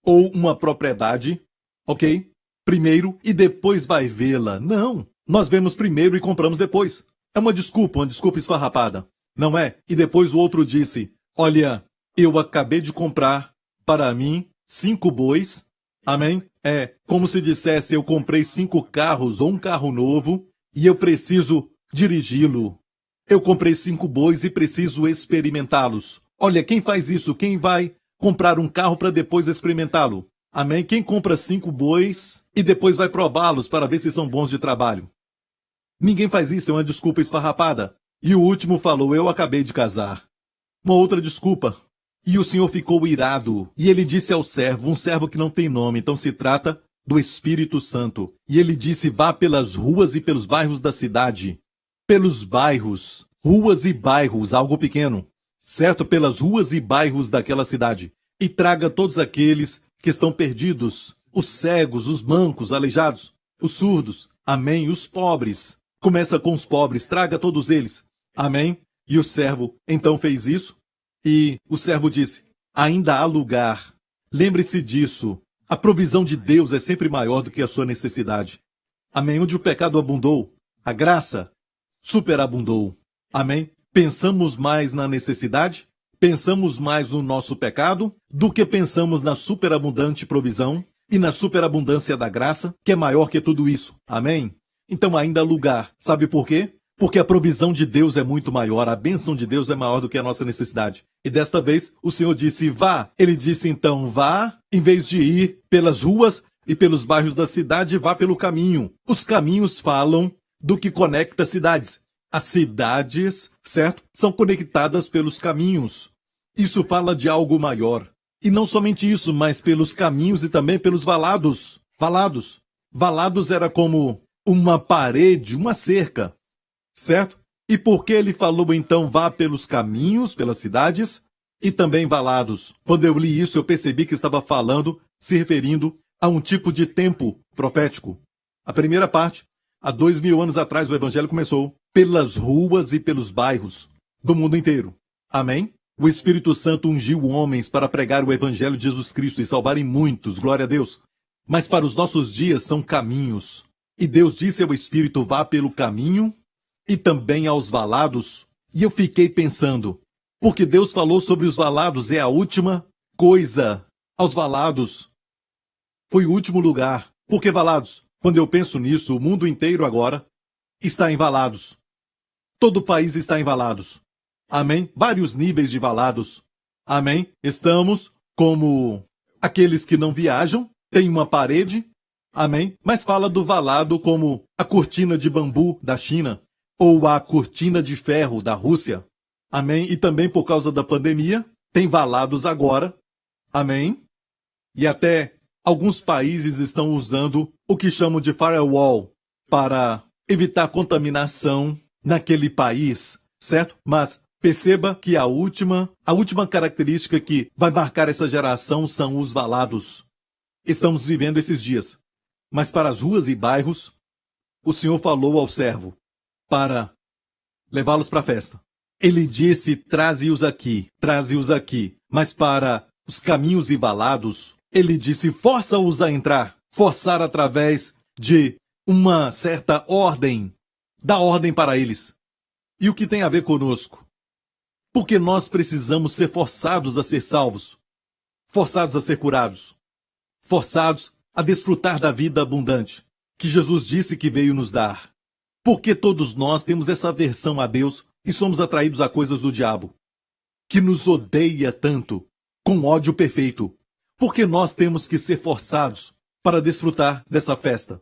ou uma propriedade, ok? Primeiro e depois vai vê-la. Não, nós vemos primeiro e compramos depois. É uma desculpa esfarrapada, não é? E depois o outro disse, olha, eu acabei de comprar para mim 5 bois, amém? É como se dissesse, eu comprei 5 carros ou um carro novo e eu preciso dirigi-lo. Eu comprei 5 bois e preciso experimentá-los. Olha, quem faz isso? Quem vai comprar um carro para depois experimentá-lo? Amém? Quem compra 5 bois e depois vai prová-los para ver se são bons de trabalho? Ninguém faz isso, é uma desculpa esfarrapada. E o último falou, eu acabei de casar. Uma outra desculpa. E o Senhor ficou irado. E ele disse ao servo, um servo que não tem nome, então se trata do Espírito Santo. E ele disse, vá pelas ruas e pelos bairros da cidade. Pelos bairros, ruas e bairros, algo pequeno. Certo? Pelas ruas e bairros daquela cidade. E traga todos aqueles que estão perdidos. Os cegos, os mancos, aleijados, os surdos. Amém? Os pobres. Começa com os pobres, traga todos eles. Amém? E o servo então fez isso. E o servo disse, ainda há lugar. Lembre-se disso. A provisão de Deus é sempre maior do que a sua necessidade. Amém? Onde o pecado abundou, a graça superabundou. Amém? Pensamos mais na necessidade, pensamos mais no nosso pecado, do que pensamos na superabundante provisão e na superabundância da graça, que é maior que tudo isso. Amém? Então ainda há lugar. Sabe por quê? Porque a provisão de Deus é muito maior, a bênção de Deus é maior do que a nossa necessidade. E desta vez o Senhor disse, vá. Ele disse então, vá, em vez de ir pelas ruas e pelos bairros da cidade, vá pelo caminho. Os caminhos falam do que conecta cidades. As cidades, certo? São conectadas pelos caminhos. Isso fala de algo maior. E não somente isso, mas pelos caminhos e também pelos valados. Valados. Valados era como uma parede, uma cerca. Certo? E por que ele falou então vá pelos caminhos, pelas cidades e também valados? Quando eu li isso, eu percebi que estava falando, se referindo a um tipo de tempo profético. A primeira parte, há 2000 anos atrás, o evangelho começou pelas ruas e pelos bairros do mundo inteiro. Amém? O Espírito Santo ungiu homens para pregar o evangelho de Jesus Cristo e salvarem muitos, glória a Deus. Mas para os nossos dias são caminhos. E Deus disse ao Espírito, vá pelo caminho e também aos valados. E eu fiquei pensando, porque Deus falou sobre os valados, é a última coisa. Aos valados foi o último lugar. Por que valados? Quando eu penso nisso, o mundo inteiro agora está em valados. Todo o país está em valados. Amém? Vários níveis de valados. Amém? Estamos como aqueles que não viajam, tem uma parede. Amém? Mas fala do valado como a cortina de bambu da China ou a cortina de ferro da Rússia. Amém? E também por causa da pandemia, tem valados agora, amém? E até alguns países estão usando o que chamam de firewall para evitar contaminação naquele país, certo? Mas perceba que a última característica que vai marcar essa geração são os valados. Estamos vivendo esses dias. Mas para as ruas e bairros, o Senhor falou ao servo para levá-los para a festa. Ele disse, traze-os aqui. Mas para os caminhos e valados, ele disse, força-os a entrar. Forçar através de uma certa ordem. Dá ordem para eles. E o que tem a ver conosco? Porque nós precisamos ser forçados a ser salvos. Forçados a ser curados. Forçados a desfrutar da vida abundante que Jesus disse que veio nos dar. Porque todos nós temos essa aversão a Deus e somos atraídos a coisas do diabo, que nos odeia tanto, com ódio perfeito. Porque nós temos que ser forçados para desfrutar dessa festa.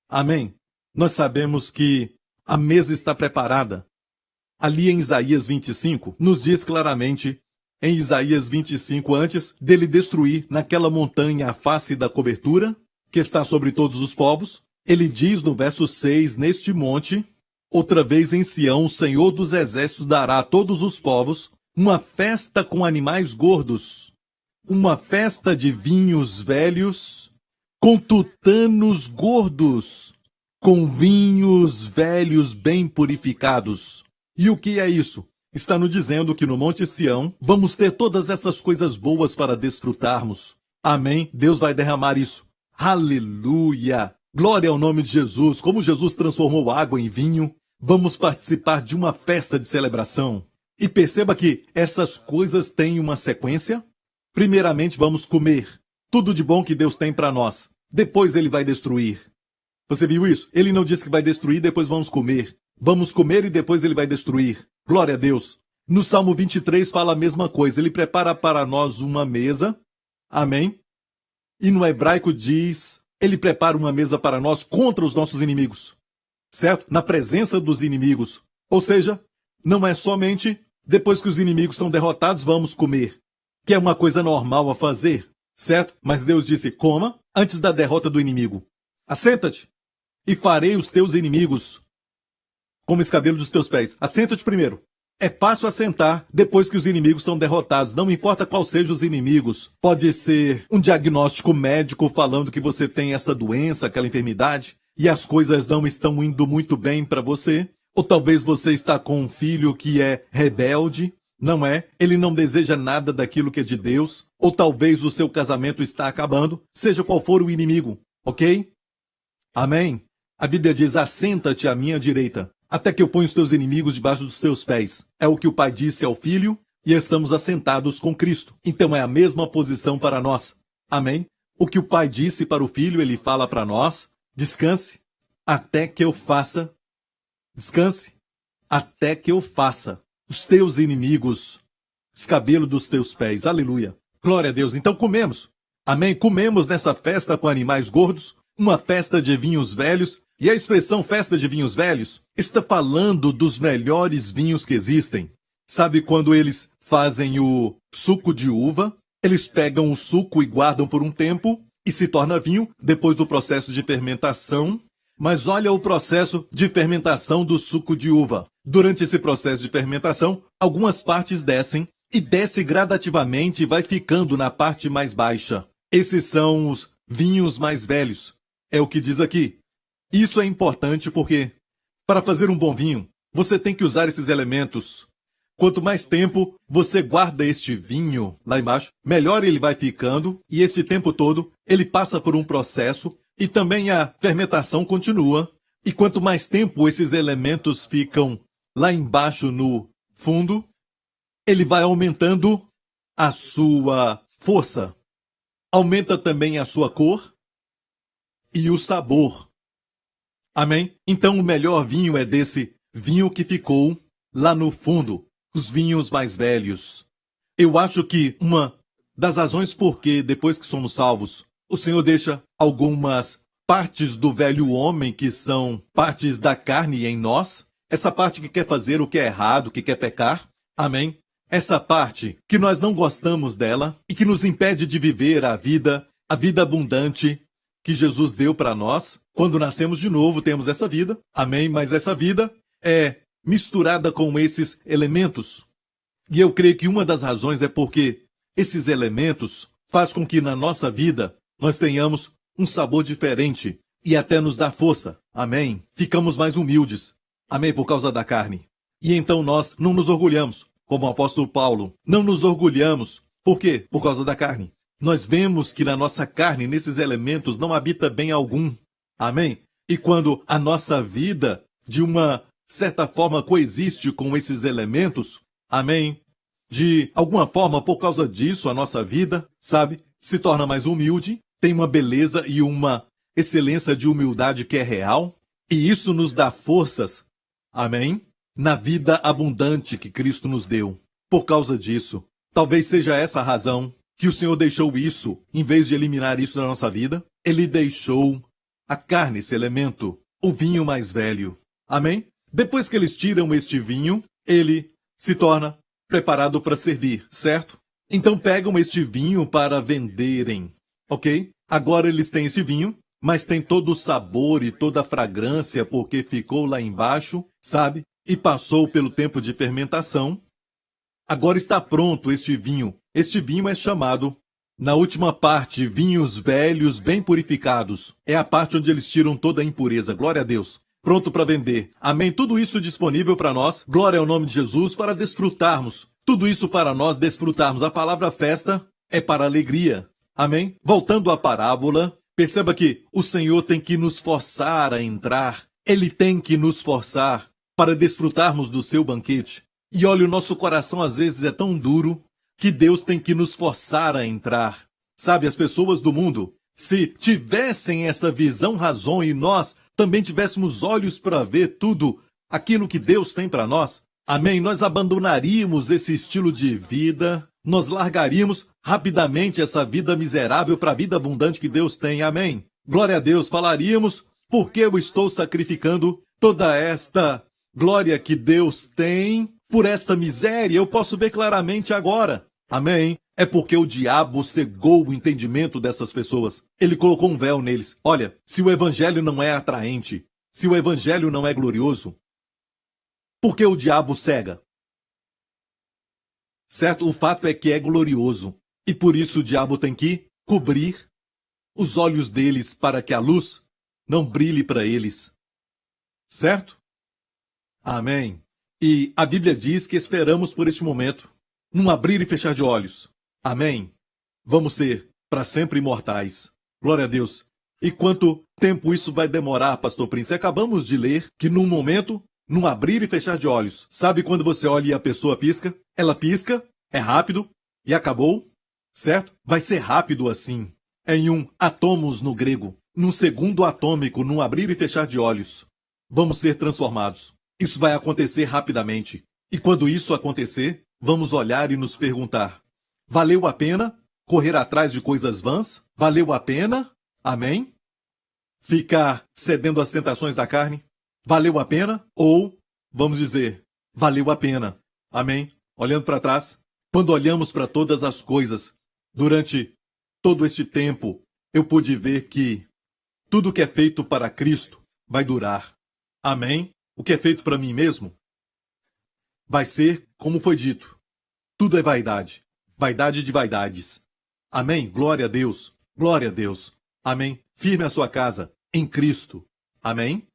Amém? Nós sabemos que a mesa está preparada. Ali em Isaías 25, nos diz claramente, em Isaías 25, antes dele destruir naquela montanha a face da cobertura, que está sobre todos os povos, ele diz no verso 6, neste monte, outra vez em Sião, o Senhor dos Exércitos dará a todos os povos uma festa com animais gordos, uma festa de vinhos velhos, com tutanos gordos, com vinhos velhos bem purificados. E o que é isso? Está nos dizendo que no Monte Sião vamos ter todas essas coisas boas para desfrutarmos. Amém? Deus vai derramar isso. Aleluia! Glória ao nome de Jesus. Como Jesus transformou água em vinho, vamos participar de uma festa de celebração. E perceba que essas coisas têm uma sequência. Primeiramente vamos comer tudo de bom que Deus tem para nós. Depois ele vai destruir. Você viu isso? Ele não disse que vai destruir, depois vamos comer. Vamos comer e depois ele vai destruir. Glória a Deus. No Salmo 23 fala a mesma coisa. Ele prepara para nós uma mesa. Amém? E no hebraico diz, ele prepara uma mesa para nós contra os nossos inimigos. Certo? Na presença dos inimigos. Ou seja, não é somente depois que os inimigos são derrotados, vamos comer. Que é uma coisa normal a fazer. Certo? Mas Deus disse, coma antes da derrota do inimigo. Assenta-te e farei os teus inimigos como escabelo dos teus pés. Assenta-te primeiro. É fácil assentar depois que os inimigos são derrotados. Não importa qual sejam os inimigos. Pode ser um diagnóstico médico falando que você tem esta doença, aquela enfermidade, e as coisas não estão indo muito bem para você. Ou talvez você está com um filho que é rebelde. Não é? Ele não deseja nada daquilo que é de Deus. Ou talvez o seu casamento está acabando. Seja qual for o inimigo. Ok? Amém? A Bíblia diz, assenta-te à minha direita, até que eu ponha os teus inimigos debaixo dos teus pés. É o que o Pai disse ao Filho, e estamos assentados com Cristo. Então é a mesma posição para nós. Amém? O que o Pai disse para o Filho, ele fala para nós, descanse, até que eu faça. Descanse, até que eu faça os teus inimigos escabelo dos teus pés. Aleluia. Glória a Deus. Então comemos. Amém? Comemos nessa festa com animais gordos, uma festa de vinhos velhos. E a expressão festa de vinhos velhos está falando dos melhores vinhos que existem. Sabe quando eles fazem o suco de uva? Eles pegam o suco e guardam por um tempo e se torna vinho depois do processo de fermentação. Mas olha o processo de fermentação do suco de uva. Durante esse processo de fermentação, algumas partes descem e desce gradativamente e vai ficando na parte mais baixa. Esses são os vinhos mais velhos. É o que diz aqui. Isso é importante porque, para fazer um bom vinho, você tem que usar esses elementos. Quanto mais tempo você guarda este vinho lá embaixo, melhor ele vai ficando, e esse tempo todo ele passa por um processo e também a fermentação continua. E quanto mais tempo esses elementos ficam lá embaixo no fundo, ele vai aumentando a sua força. Aumenta também a sua cor e o sabor. Amém? Então o melhor vinho é desse vinho que ficou lá no fundo, os vinhos mais velhos. Eu acho que uma das razões por que, depois que somos salvos, o Senhor deixa algumas partes do velho homem que são partes da carne em nós, essa parte que quer fazer o que é errado, que quer pecar, amém? essa parte que nós não gostamos dela e que nos impede de viver a vida abundante que Jesus deu para nós. Quando nascemos de novo, temos essa vida. Amém? Mas essa vida é misturada com esses elementos. E eu creio que uma das razões é porque esses elementos faz com que na nossa vida nós tenhamos um sabor diferente e até nos dá força. Amém? Ficamos mais humildes. Amém? Por causa da carne. E então nós não nos orgulhamos, como o apóstolo Paulo. Não nos orgulhamos. Por quê? Por causa da carne. Nós vemos que na nossa carne, nesses elementos, não habita bem algum. Amém? E quando a nossa vida, de uma certa forma, coexiste com esses elementos, amém? De alguma forma, por causa disso, a nossa vida, sabe, se torna mais humilde, tem uma beleza e uma excelência de humildade que é real, e isso nos dá forças, amém? Na vida abundante que Cristo nos deu. Por causa disso, talvez seja essa a razão que o Senhor deixou isso, em vez de eliminar isso da nossa vida, Ele deixou a carne, esse elemento, o vinho mais velho. Amém? Depois que eles tiram este vinho, ele se torna preparado para servir, certo? Então pegam este vinho para venderem, ok? Agora eles têm esse vinho, mas tem todo o sabor e toda a fragrância porque ficou lá embaixo, sabe? E passou pelo tempo de fermentação. Agora está pronto este vinho. Este vinho é chamado, na última parte, vinhos velhos bem purificados. É a parte onde eles tiram toda a impureza. Glória a Deus. Pronto para vender. Amém? Tudo isso disponível para nós. Glória ao nome de Jesus para desfrutarmos. Tudo isso para nós desfrutarmos. A palavra festa é para alegria. Amém? Voltando à parábola, perceba que o Senhor tem que nos forçar a entrar. Ele tem que nos forçar para desfrutarmos do seu banquete. E olha, o nosso coração às vezes é tão duro que Deus tem que nos forçar a entrar. Sabe, as pessoas do mundo, se tivessem essa visão, razão e nós também tivéssemos olhos para ver tudo aquilo que Deus tem para nós, amém? Nós abandonaríamos esse estilo de vida, nós largaríamos rapidamente essa vida miserável para a vida abundante que Deus tem, amém? Glória a Deus, falaríamos, por que eu estou sacrificando toda esta glória que Deus tem por esta miséria? Eu posso ver claramente agora, amém? É porque o diabo cegou o entendimento dessas pessoas. Ele colocou um véu neles. Olha, se o evangelho não é atraente, se o evangelho não é glorioso, por que o diabo cega? Certo? O fato é que é glorioso. E por isso o diabo tem que cobrir os olhos deles para que a luz não brilhe para eles. Certo? Amém. E a Bíblia diz que esperamos por este momento, num abrir e fechar de olhos. Amém? Vamos ser para sempre imortais. Glória a Deus. E quanto tempo isso vai demorar, Pastor Prince? Acabamos de ler que num momento, num abrir e fechar de olhos. Sabe quando você olha e a pessoa pisca? Ela pisca, é rápido e acabou, certo? Vai ser rápido assim. É em um átomos no grego, num segundo atômico, num abrir e fechar de olhos. Vamos ser transformados. Isso vai acontecer rapidamente. E quando isso acontecer, vamos olhar e nos perguntar: valeu a pena correr atrás de coisas vãs? Valeu a pena? Amém? Ficar cedendo às tentações da carne? Valeu a pena? Ou, vamos dizer, valeu a pena. Amém? Olhando para trás, quando olhamos para todas as coisas, durante todo este tempo, eu pude ver que tudo que é feito para Cristo vai durar. Amém? O que é feito para mim mesmo vai ser como foi dito. Tudo é vaidade. Vaidade de vaidades. Amém? Glória a Deus. Glória a Deus. Amém? Firme a sua casa em Cristo. Amém?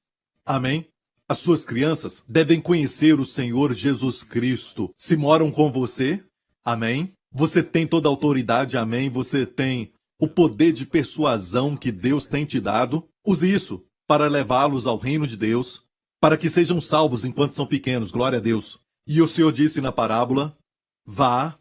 Amém? As suas crianças devem conhecer o Senhor Jesus Cristo. Se moram com você, amém? Você tem toda a autoridade, amém? Você tem o poder de persuasão que Deus tem te dado. Use isso para levá-los ao reino de Deus, para que sejam salvos enquanto são pequenos. Glória a Deus. E o Senhor disse na parábola: vá.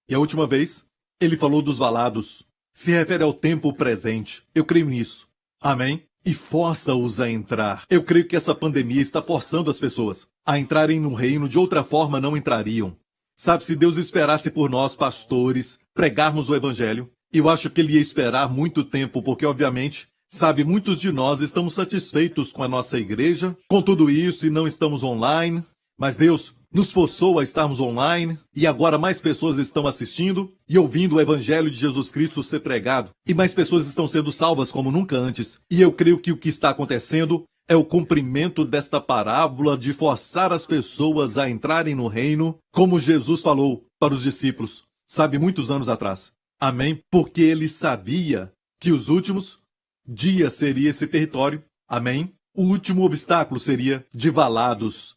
E a última vez, ele falou dos valados. Se refere ao tempo presente. Eu creio nisso. Amém? E força-os a entrar. Eu creio que essa pandemia está forçando as pessoas a entrarem no reino, de outra forma não entrariam. Sabe, se Deus esperasse por nós, pastores, pregarmos o evangelho, eu acho que ele ia esperar muito tempo, porque obviamente, sabe, muitos de nós estamos satisfeitos com a nossa igreja, com tudo isso e não estamos online, mas Deus nos forçou a estarmos online e agora mais pessoas estão assistindo e ouvindo o Evangelho de Jesus Cristo ser pregado e mais pessoas estão sendo salvas como nunca antes. E eu creio que o que está acontecendo é o cumprimento desta parábola de forçar as pessoas a entrarem no reino, como Jesus falou para os discípulos, sabe, muitos anos atrás. Amém? Porque ele sabia que os últimos dias seria esse território. Amém? O último obstáculo seria de valados.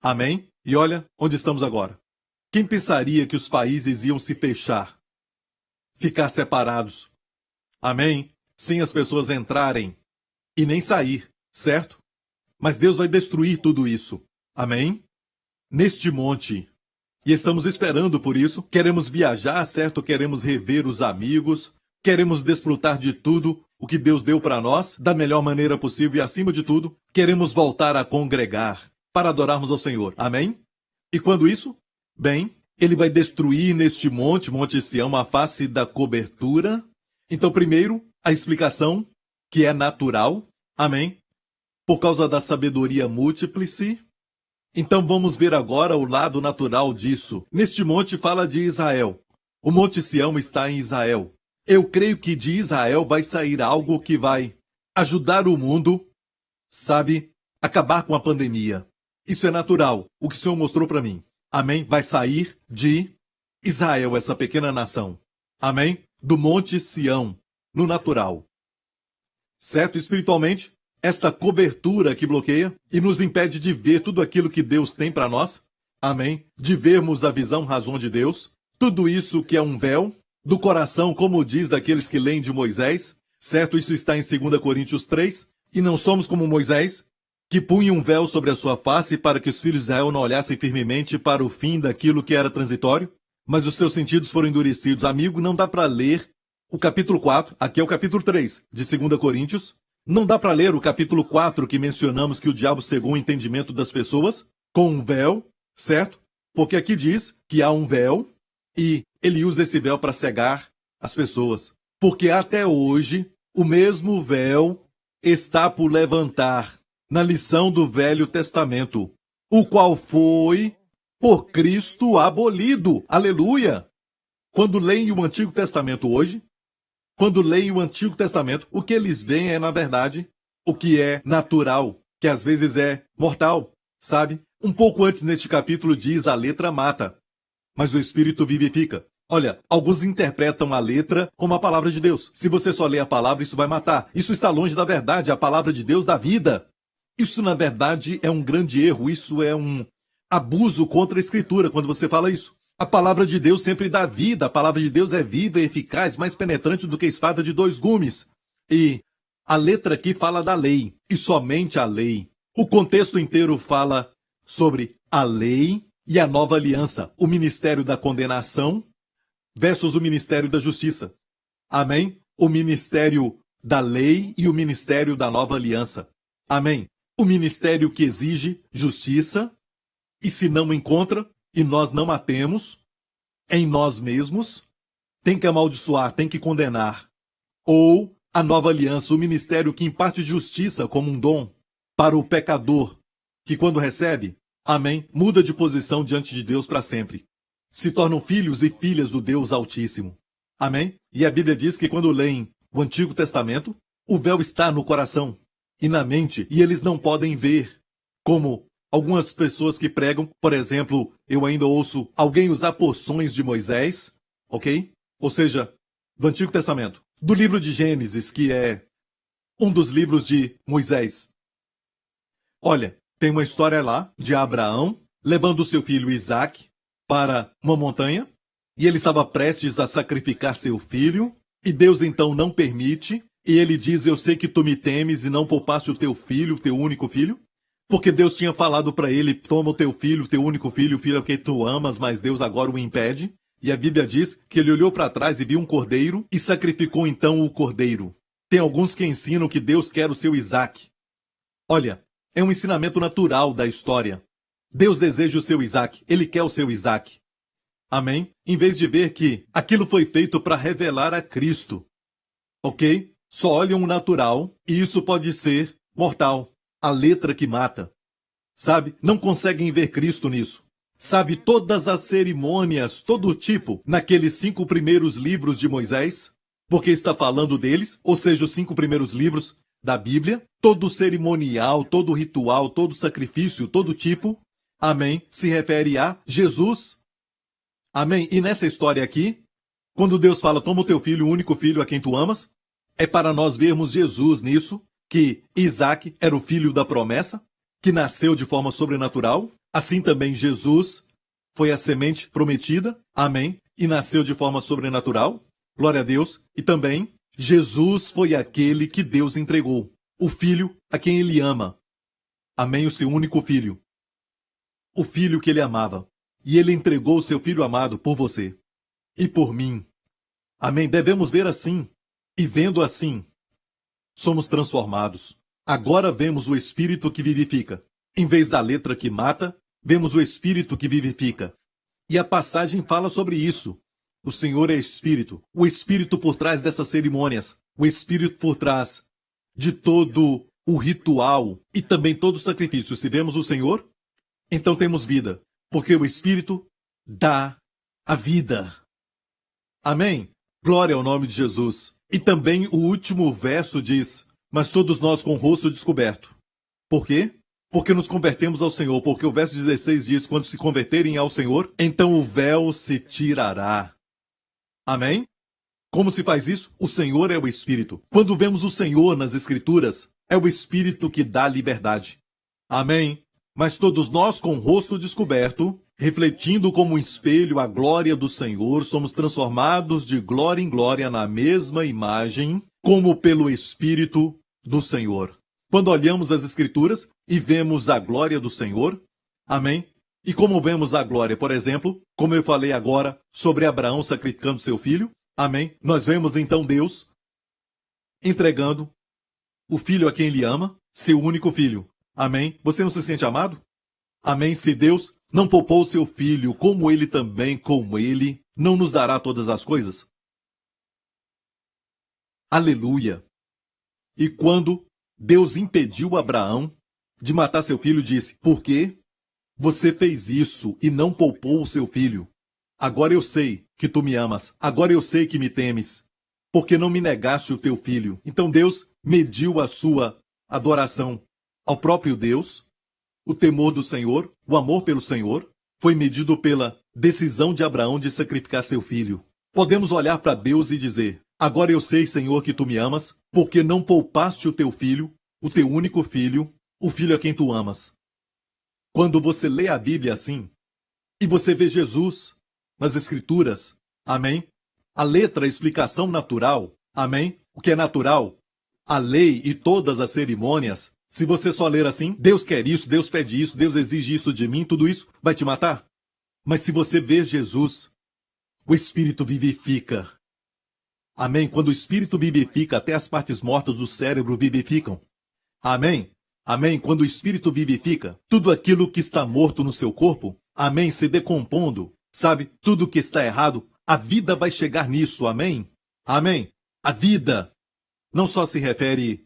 Amém? E olha onde estamos agora. Quem pensaria que os países iam se fechar? Ficar separados? Amém? Sem as pessoas entrarem e nem sair, certo? Mas Deus vai destruir tudo isso. Amém? Neste monte. E estamos esperando por isso. Queremos viajar, certo? Queremos rever os amigos. Queremos desfrutar de tudo o que Deus deu para nós da melhor maneira possível e, acima de tudo, queremos voltar a congregar para adorarmos ao Senhor. Amém? E quando isso? Bem, ele vai destruir neste monte, Monte Sião, a face da cobertura. Então, primeiro, a explicação, que é natural. Amém? Por causa da sabedoria múltiplice. Então, vamos ver agora o lado natural disso. Neste monte fala de Israel. O Monte Sião está em Israel. Eu creio que de Israel vai sair algo que vai ajudar o mundo, sabe, acabar com a pandemia. Isso é natural, o que o Senhor mostrou para mim. Amém? Vai sair de Israel, essa pequena nação. Amém? Do Monte Sião, no natural. Certo? Espiritualmente, esta cobertura que bloqueia e nos impede de ver tudo aquilo que Deus tem para nós. Amém? De vermos a visão, razão de Deus. Tudo isso que é um véu do coração, como diz daqueles que leem de Moisés. Certo? Isso está em 2 Coríntios 3. E não somos como Moisés, que punha um véu sobre a sua face para que os filhos de Israel não olhassem firmemente para o fim daquilo que era transitório, mas os seus sentidos foram endurecidos. Amigo, não dá para ler o capítulo 4, aqui é o capítulo 3 de 2 Coríntios, não dá para ler o capítulo 4 que mencionamos que o diabo cegou o entendimento das pessoas com um véu, certo? Porque aqui diz que há um véu e ele usa esse véu para cegar as pessoas. Porque até hoje o mesmo véu está por levantar na lição do Velho Testamento, o qual foi por Cristo abolido. Aleluia! Quando leem o Antigo Testamento hoje, quando leem o Antigo Testamento, o que eles veem é, na verdade, o que é natural, que às vezes é mortal, sabe? Um pouco antes neste capítulo diz a letra mata, mas o Espírito vivifica. Olha, alguns interpretam a letra como a palavra de Deus. Se você só lê a palavra, isso vai matar. Isso está longe da verdade, a palavra de Deus dá vida. Isso, na verdade, é um grande erro, isso é um abuso contra a Escritura, quando você fala isso. A palavra de Deus sempre dá vida, a palavra de Deus é viva e eficaz, mais penetrante do que espada de 2 gumes. E a letra aqui fala da lei, e somente a lei. O contexto inteiro fala sobre a lei e a nova aliança, o ministério da condenação versus o ministério da justiça. Amém? O ministério da lei e o ministério da nova aliança. Amém? O ministério que exige justiça, e se não encontra, e nós não a temos, em nós mesmos, tem que amaldiçoar, tem que condenar. Ou a nova aliança, o ministério que imparte justiça como um dom para o pecador, que quando recebe, amém, muda de posição diante de Deus para sempre. Se tornam filhos e filhas do Deus Altíssimo. Amém? E a Bíblia diz que quando leem o Antigo Testamento, o véu está no coração e na mente, e eles não podem ver, como algumas pessoas que pregam, por exemplo, eu ainda ouço alguém usar porções de Moisés, ok? Ou seja, do Antigo Testamento, do livro de Gênesis, que é um dos livros de Moisés. Olha, tem uma história lá de Abraão levando o seu filho Isaque para uma montanha, e ele estava prestes a sacrificar seu filho, e Deus então não permite, e ele diz, eu sei que tu me temes e não poupaste o teu filho, o teu único filho, porque Deus tinha falado para ele, toma o teu filho, o teu único filho, o filho que tu amas, mas Deus agora o impede. E a Bíblia diz que ele olhou para trás e viu um cordeiro e sacrificou então o cordeiro. Tem alguns que ensinam que Deus quer o seu Isaque. Olha, é um ensinamento natural da história. Deus deseja o seu Isaque, ele quer o seu Isaque. Amém? Em vez de ver que aquilo foi feito para revelar a Cristo. Ok? Só olham o natural e isso pode ser mortal. A letra que mata. Sabe? Não conseguem ver Cristo nisso. Sabe, todas as cerimônias, todo o tipo, naqueles 5 primeiros livros de Moisés, porque está falando deles, ou seja, os 5 primeiros livros da Bíblia, todo cerimonial, todo ritual, todo sacrifício, todo tipo, amém, se refere a Jesus. Amém? E nessa história aqui, quando Deus fala, toma o teu filho, o único filho a quem tu amas, é para nós vermos Jesus nisso, que Isaac era o filho da promessa, que nasceu de forma sobrenatural. Assim também Jesus foi a semente prometida, amém, e nasceu de forma sobrenatural, glória a Deus. E também Jesus foi aquele que Deus entregou, o filho a quem ele ama, amém, o seu único filho, o filho que ele amava. E ele entregou o seu filho amado por você e por mim, amém. Devemos ver assim, e vendo assim, somos transformados. Agora vemos o Espírito que vivifica. Em vez da letra que mata, vemos o Espírito que vivifica. E a passagem fala sobre isso. O Senhor é Espírito. O Espírito por trás dessas cerimônias. O Espírito por trás de todo o ritual e também todo o sacrifício. Se vemos o Senhor, então temos vida. Porque o Espírito dá a vida. Amém? Glória ao nome de Jesus. E também o último verso diz, mas todos nós com o rosto descoberto. Por quê? Porque nos convertemos ao Senhor, porque o verso 16 diz, quando se converterem ao Senhor, então o véu se tirará. Amém? Como se faz isso? O Senhor é o Espírito. Quando vemos o Senhor nas Escrituras, é o Espírito que dá liberdade. Amém? Mas todos nós com o rosto descoberto, refletindo como um espelho a glória do Senhor, somos transformados de glória em glória na mesma imagem, como pelo Espírito do Senhor. Quando olhamos as Escrituras e vemos a glória do Senhor, amém? E como vemos a glória, por exemplo, como eu falei agora sobre Abraão sacrificando seu filho, amém? Nós vemos então Deus entregando o filho a quem ele ama, seu único filho, amém? Você não se sente amado? Amém? Se Deus não poupou seu filho, como ele também, como ele, não nos dará todas as coisas? Aleluia! E quando Deus impediu Abraão de matar seu filho, disse, por quê? Você fez isso e não poupou o seu filho. Agora eu sei que tu me amas. Agora eu sei que me temes. Porque não me negaste o teu filho. Então Deus mediu a sua adoração ao próprio Deus. O temor do Senhor, o amor pelo Senhor, foi medido pela decisão de Abraão de sacrificar seu filho. Podemos olhar para Deus e dizer, agora eu sei, Senhor, que tu me amas, porque não poupaste o teu filho, o teu único filho, o filho a quem tu amas. Quando você lê a Bíblia assim, e você vê Jesus nas Escrituras, amém? A letra, a explicação natural, amém? O que é natural? A lei e todas as cerimônias. Se você só ler assim, Deus quer isso, Deus pede isso, Deus exige isso de mim, tudo isso vai te matar. Mas se você vê Jesus, o Espírito vivifica. Amém? Quando o Espírito vivifica, até as partes mortas do cérebro vivificam. Amém? Amém? Quando o Espírito vivifica, tudo aquilo que está morto no seu corpo, amém, se decompondo, sabe? Tudo que está errado, a vida vai chegar nisso, amém? Amém? A vida não só se refere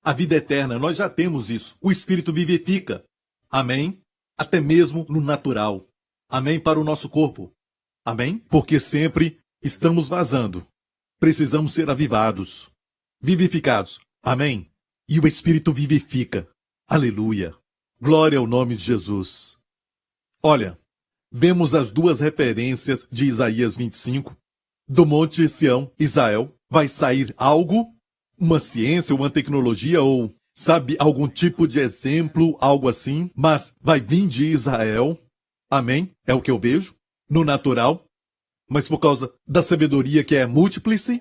à vida eterna, nós já temos isso. O Espírito vivifica, amém? Até mesmo no natural, amém? Para o nosso corpo, amém? Porque sempre estamos vazando. Precisamos ser avivados, vivificados, amém? E o Espírito vivifica. Aleluia. Glória ao nome de Jesus. Olha, vemos as duas referências de Isaías 25. Do Monte Sião, Israel, vai sair algo, uma ciência, uma tecnologia ou, sabe, algum tipo de exemplo, algo assim, mas vai vir de Israel. Amém? É o que eu vejo, no natural. Mas por causa da sabedoria que é múltiplice,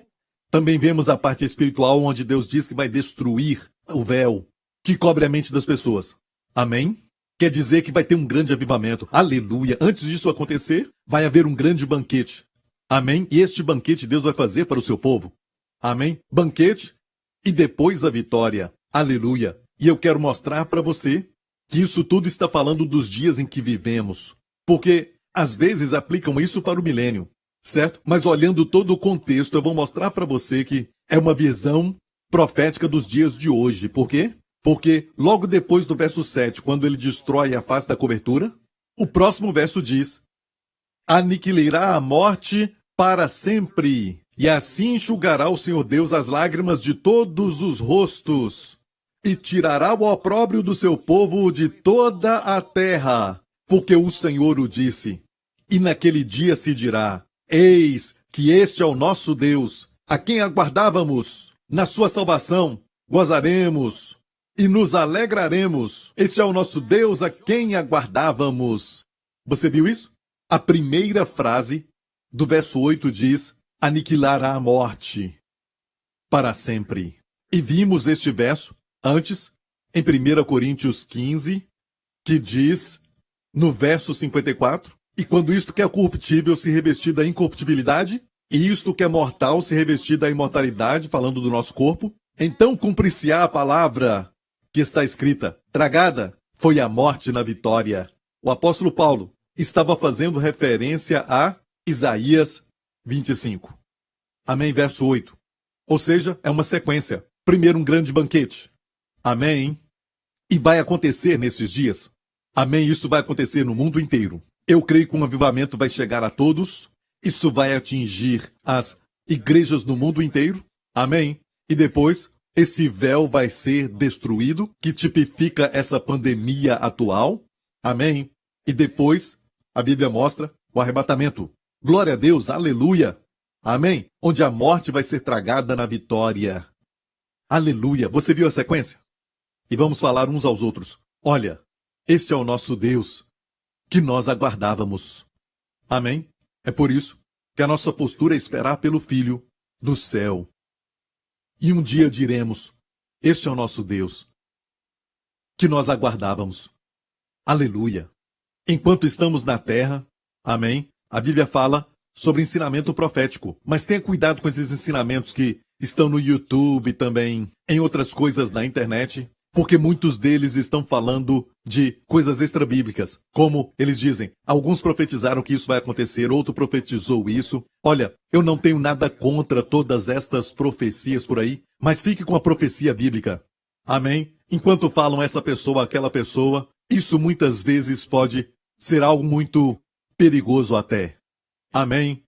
também vemos a parte espiritual onde Deus diz que vai destruir o véu que cobre a mente das pessoas. Amém? Quer dizer que vai ter um grande avivamento. Aleluia! Antes disso acontecer, vai haver um grande banquete. Amém? E este banquete Deus vai fazer para o seu povo. Amém? Banquete e depois a vitória. Aleluia! E eu quero mostrar para você que isso tudo está falando dos dias em que vivemos. Porque às vezes aplicam isso para o milênio, certo? Mas olhando todo o contexto, eu vou mostrar para você que é uma visão profética dos dias de hoje. Por quê? Porque logo depois do verso 7, quando ele destrói a face da cobertura, O próximo verso diz: aniquilará a morte para sempre, e assim enxugará o Senhor Deus as lágrimas de todos os rostos, e tirará o opróbrio do seu povo de toda a terra, porque o Senhor o disse. E naquele dia se dirá: eis que este é o nosso Deus, a quem aguardávamos. Na sua salvação gozaremos e nos alegraremos. Este é o nosso Deus a quem aguardávamos. Você viu isso? A primeira frase do verso 8 diz: aniquilará a morte para sempre. E vimos este verso antes, em 1 Coríntios 15, que diz, no verso 54, e quando isto que é corruptível se revestir da incorruptibilidade, e isto que é mortal se revestir da imortalidade, falando do nosso corpo, então cumprir-se-á a palavra que está escrita: tragada foi a morte na vitória. O apóstolo Paulo estava fazendo referência a Isaías 25. Amém, verso 8. Ou seja, é uma sequência. Primeiro um grande banquete. Amém. E vai acontecer nesses dias. Amém, isso vai acontecer no mundo inteiro. Eu creio que um avivamento vai chegar a todos. Isso vai atingir as igrejas no mundo inteiro. Amém. E depois, esse véu vai ser destruído, que tipifica essa pandemia atual. Amém. E depois, a Bíblia mostra o arrebatamento. Glória a Deus, aleluia. Amém. Onde a morte vai ser tragada na vitória. Aleluia. Você viu a sequência? E vamos falar uns aos outros. Olha, este é o nosso Deus que nós aguardávamos. Amém. É por isso que a nossa postura é esperar pelo Filho do céu. E um dia diremos: este é o nosso Deus que nós aguardávamos. Aleluia. Enquanto estamos na terra, amém, a Bíblia fala sobre ensinamento profético. Mas tenha cuidado com esses ensinamentos que estão no YouTube e também em outras coisas na internet, porque muitos deles estão falando de coisas extrabíblicas. Como eles dizem, alguns profetizaram que isso vai acontecer, outro profetizou isso. Olha, eu não tenho nada contra todas estas profecias por aí, mas fique com a profecia bíblica. Amém? Enquanto falam essa pessoa, aquela pessoa, isso muitas vezes pode ser algo muito perigoso até. Amém?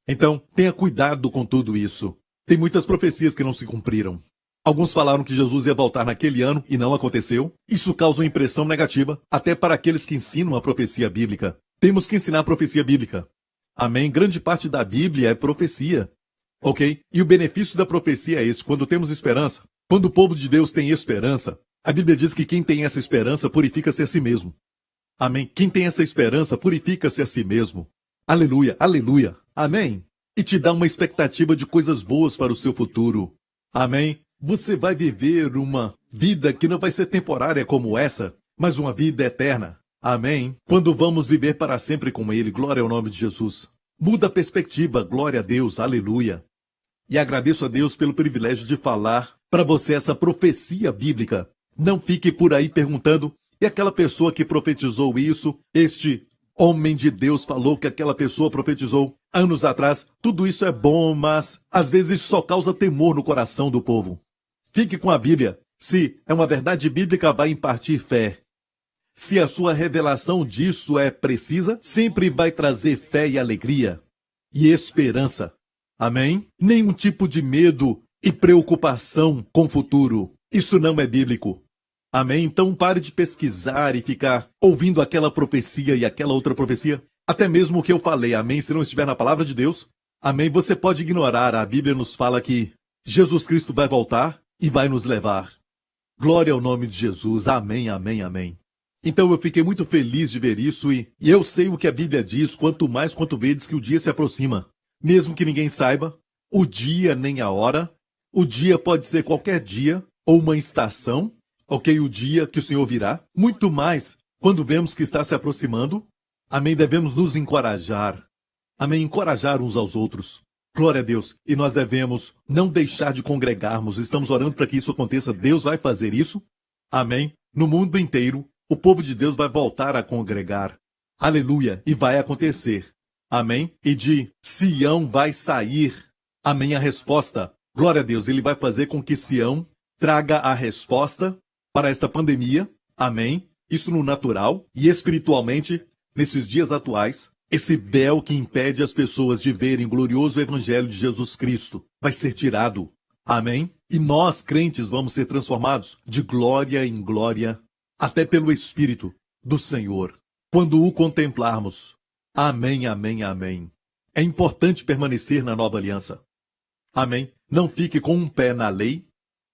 Então, tenha cuidado com tudo isso. Tem muitas profecias que não se cumpriram. Alguns falaram que Jesus ia voltar naquele ano e não aconteceu. Isso causa uma impressão negativa, até para aqueles que ensinam a profecia bíblica. Temos que ensinar a profecia bíblica. Amém? Grande parte da Bíblia é profecia. Ok? E o benefício da profecia é esse: quando temos esperança, quando o povo de Deus tem esperança, a Bíblia diz que quem tem essa esperança purifica-se a si mesmo. Amém? Quem tem essa esperança purifica-se a si mesmo. Aleluia, aleluia. Amém? E te dá uma expectativa de coisas boas para o seu futuro. Amém? Você vai viver uma vida que não vai ser temporária como essa, mas uma vida eterna. Amém? Quando vamos viver para sempre com Ele, glória ao nome de Jesus. Muda a perspectiva, glória a Deus, aleluia. E agradeço a Deus pelo privilégio de falar para você essa profecia bíblica. Não fique por aí perguntando: e aquela pessoa que profetizou isso, este homem de Deus falou que aquela pessoa profetizou anos atrás. Tudo isso é bom, mas às vezes só causa temor no coração do povo. Fique com a Bíblia. Se é uma verdade bíblica, vai impartir fé. Se a sua revelação disso é precisa, sempre vai trazer fé e alegria e esperança. Amém? Nenhum tipo de medo e preocupação com o futuro. Isso não é bíblico. Amém? Então pare de pesquisar e ficar ouvindo aquela profecia e aquela outra profecia. Até mesmo o que eu falei, amém? Se não estiver na palavra de Deus, amém? Você pode ignorar. A Bíblia nos fala que Jesus Cristo vai voltar e vai nos levar. Glória ao nome de Jesus. Amém, amém, amém. Então eu fiquei muito feliz de ver isso e eu sei o que a Bíblia diz: quanto mais quanto vedes que o dia se aproxima. Mesmo que ninguém saiba o dia nem a hora, o dia pode ser qualquer dia ou uma estação, ok? O dia que o Senhor virá. Muito mais quando vemos que está se aproximando. Amém? Devemos nos encorajar. Amém? Encorajar uns aos outros. Glória a Deus. E nós devemos não deixar de congregarmos. Estamos orando para que isso aconteça. Deus vai fazer isso. Amém? No mundo inteiro, o povo de Deus vai voltar a congregar. Aleluia. E vai acontecer. Amém? E de Sião vai sair. Amém? A resposta. Glória a Deus. Ele vai fazer com que Sião traga a resposta para esta pandemia. Amém? Isso no natural. E espiritualmente, nesses dias atuais, esse véu que impede as pessoas de verem o glorioso Evangelho de Jesus Cristo vai ser tirado. Amém? E nós, crentes, vamos ser transformados de glória em glória, até pelo Espírito do Senhor, quando o contemplarmos. Amém, amém, amém. É importante permanecer na nova aliança. Amém? Não fique com um pé na lei,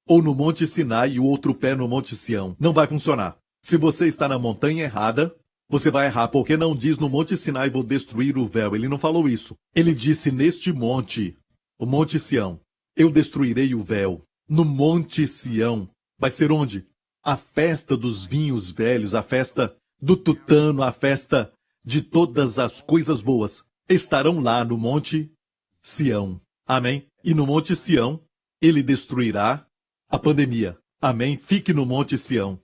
ou no Monte Sinai e o outro pé no Monte Sião. Não vai funcionar. Se você está na montanha errada, você vai errar, porque não diz no Monte Sinai vou destruir o véu. Ele não falou isso. Ele disse neste monte, o Monte Sião, eu destruirei o véu. No Monte Sião vai ser onde? A festa dos vinhos velhos, a festa do tutano, a festa de todas as coisas boas estarão lá no Monte Sião. Amém? E no Monte Sião, ele destruirá a pandemia. Amém? Fique no Monte Sião.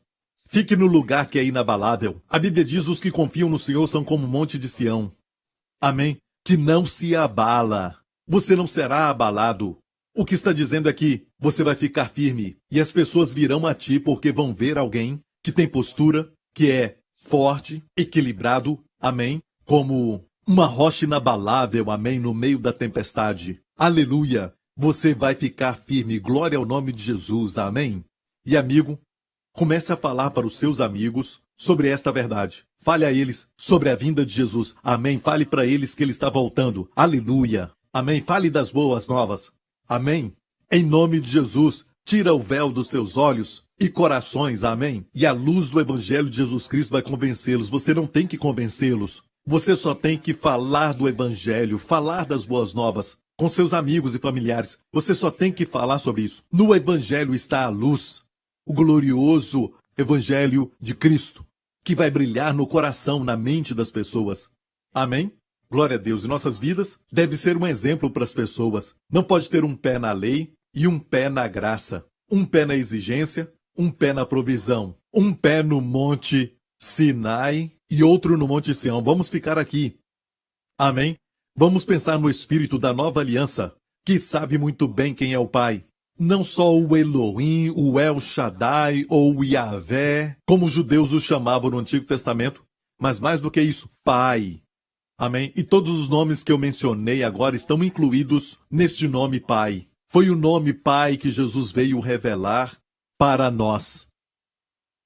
Fique no lugar que é inabalável. A Bíblia diz: os que confiam no Senhor são como o Monte de Sião. Amém? Que não se abala. Você não será abalado. O que está dizendo é que você vai ficar firme e as pessoas virão a ti porque vão ver alguém que tem postura, que é forte, equilibrado, amém? Como uma rocha inabalável, amém? No meio da tempestade. Aleluia! Você vai ficar firme. Glória ao nome de Jesus, amém? E amigo, comece a falar para os seus amigos sobre esta verdade. Fale a eles sobre a vinda de Jesus, amém? Fale para eles que ele está voltando. Aleluia! Amém? Fale das boas novas. Amém? Em nome de Jesus, tira o véu dos seus olhos e corações, amém? E a luz do Evangelho de Jesus Cristo vai convencê-los. Você não tem que convencê-los. Você só tem que falar do Evangelho, falar das boas novas com seus amigos e familiares. Você só tem que falar sobre isso. No Evangelho está a luz, o glorioso Evangelho de Cristo, que vai brilhar no coração, na mente das pessoas. Amém? Glória a Deus. E nossas vidas deve ser um exemplo para as pessoas. Não pode ter um pé na lei e um pé na graça. Um pé na exigência, um pé na provisão. Um pé no Monte Sinai e outro no Monte Sião. Vamos ficar aqui. Amém? Vamos pensar no Espírito da nova aliança, que sabe muito bem quem é o Pai. Não só o Elohim, o El Shaddai ou o Yahvé, como os judeus o chamavam no Antigo Testamento, mas mais do que isso, Pai. Amém? E todos os nomes que eu mencionei agora estão incluídos neste nome Pai. Foi o nome Pai que Jesus veio revelar para nós.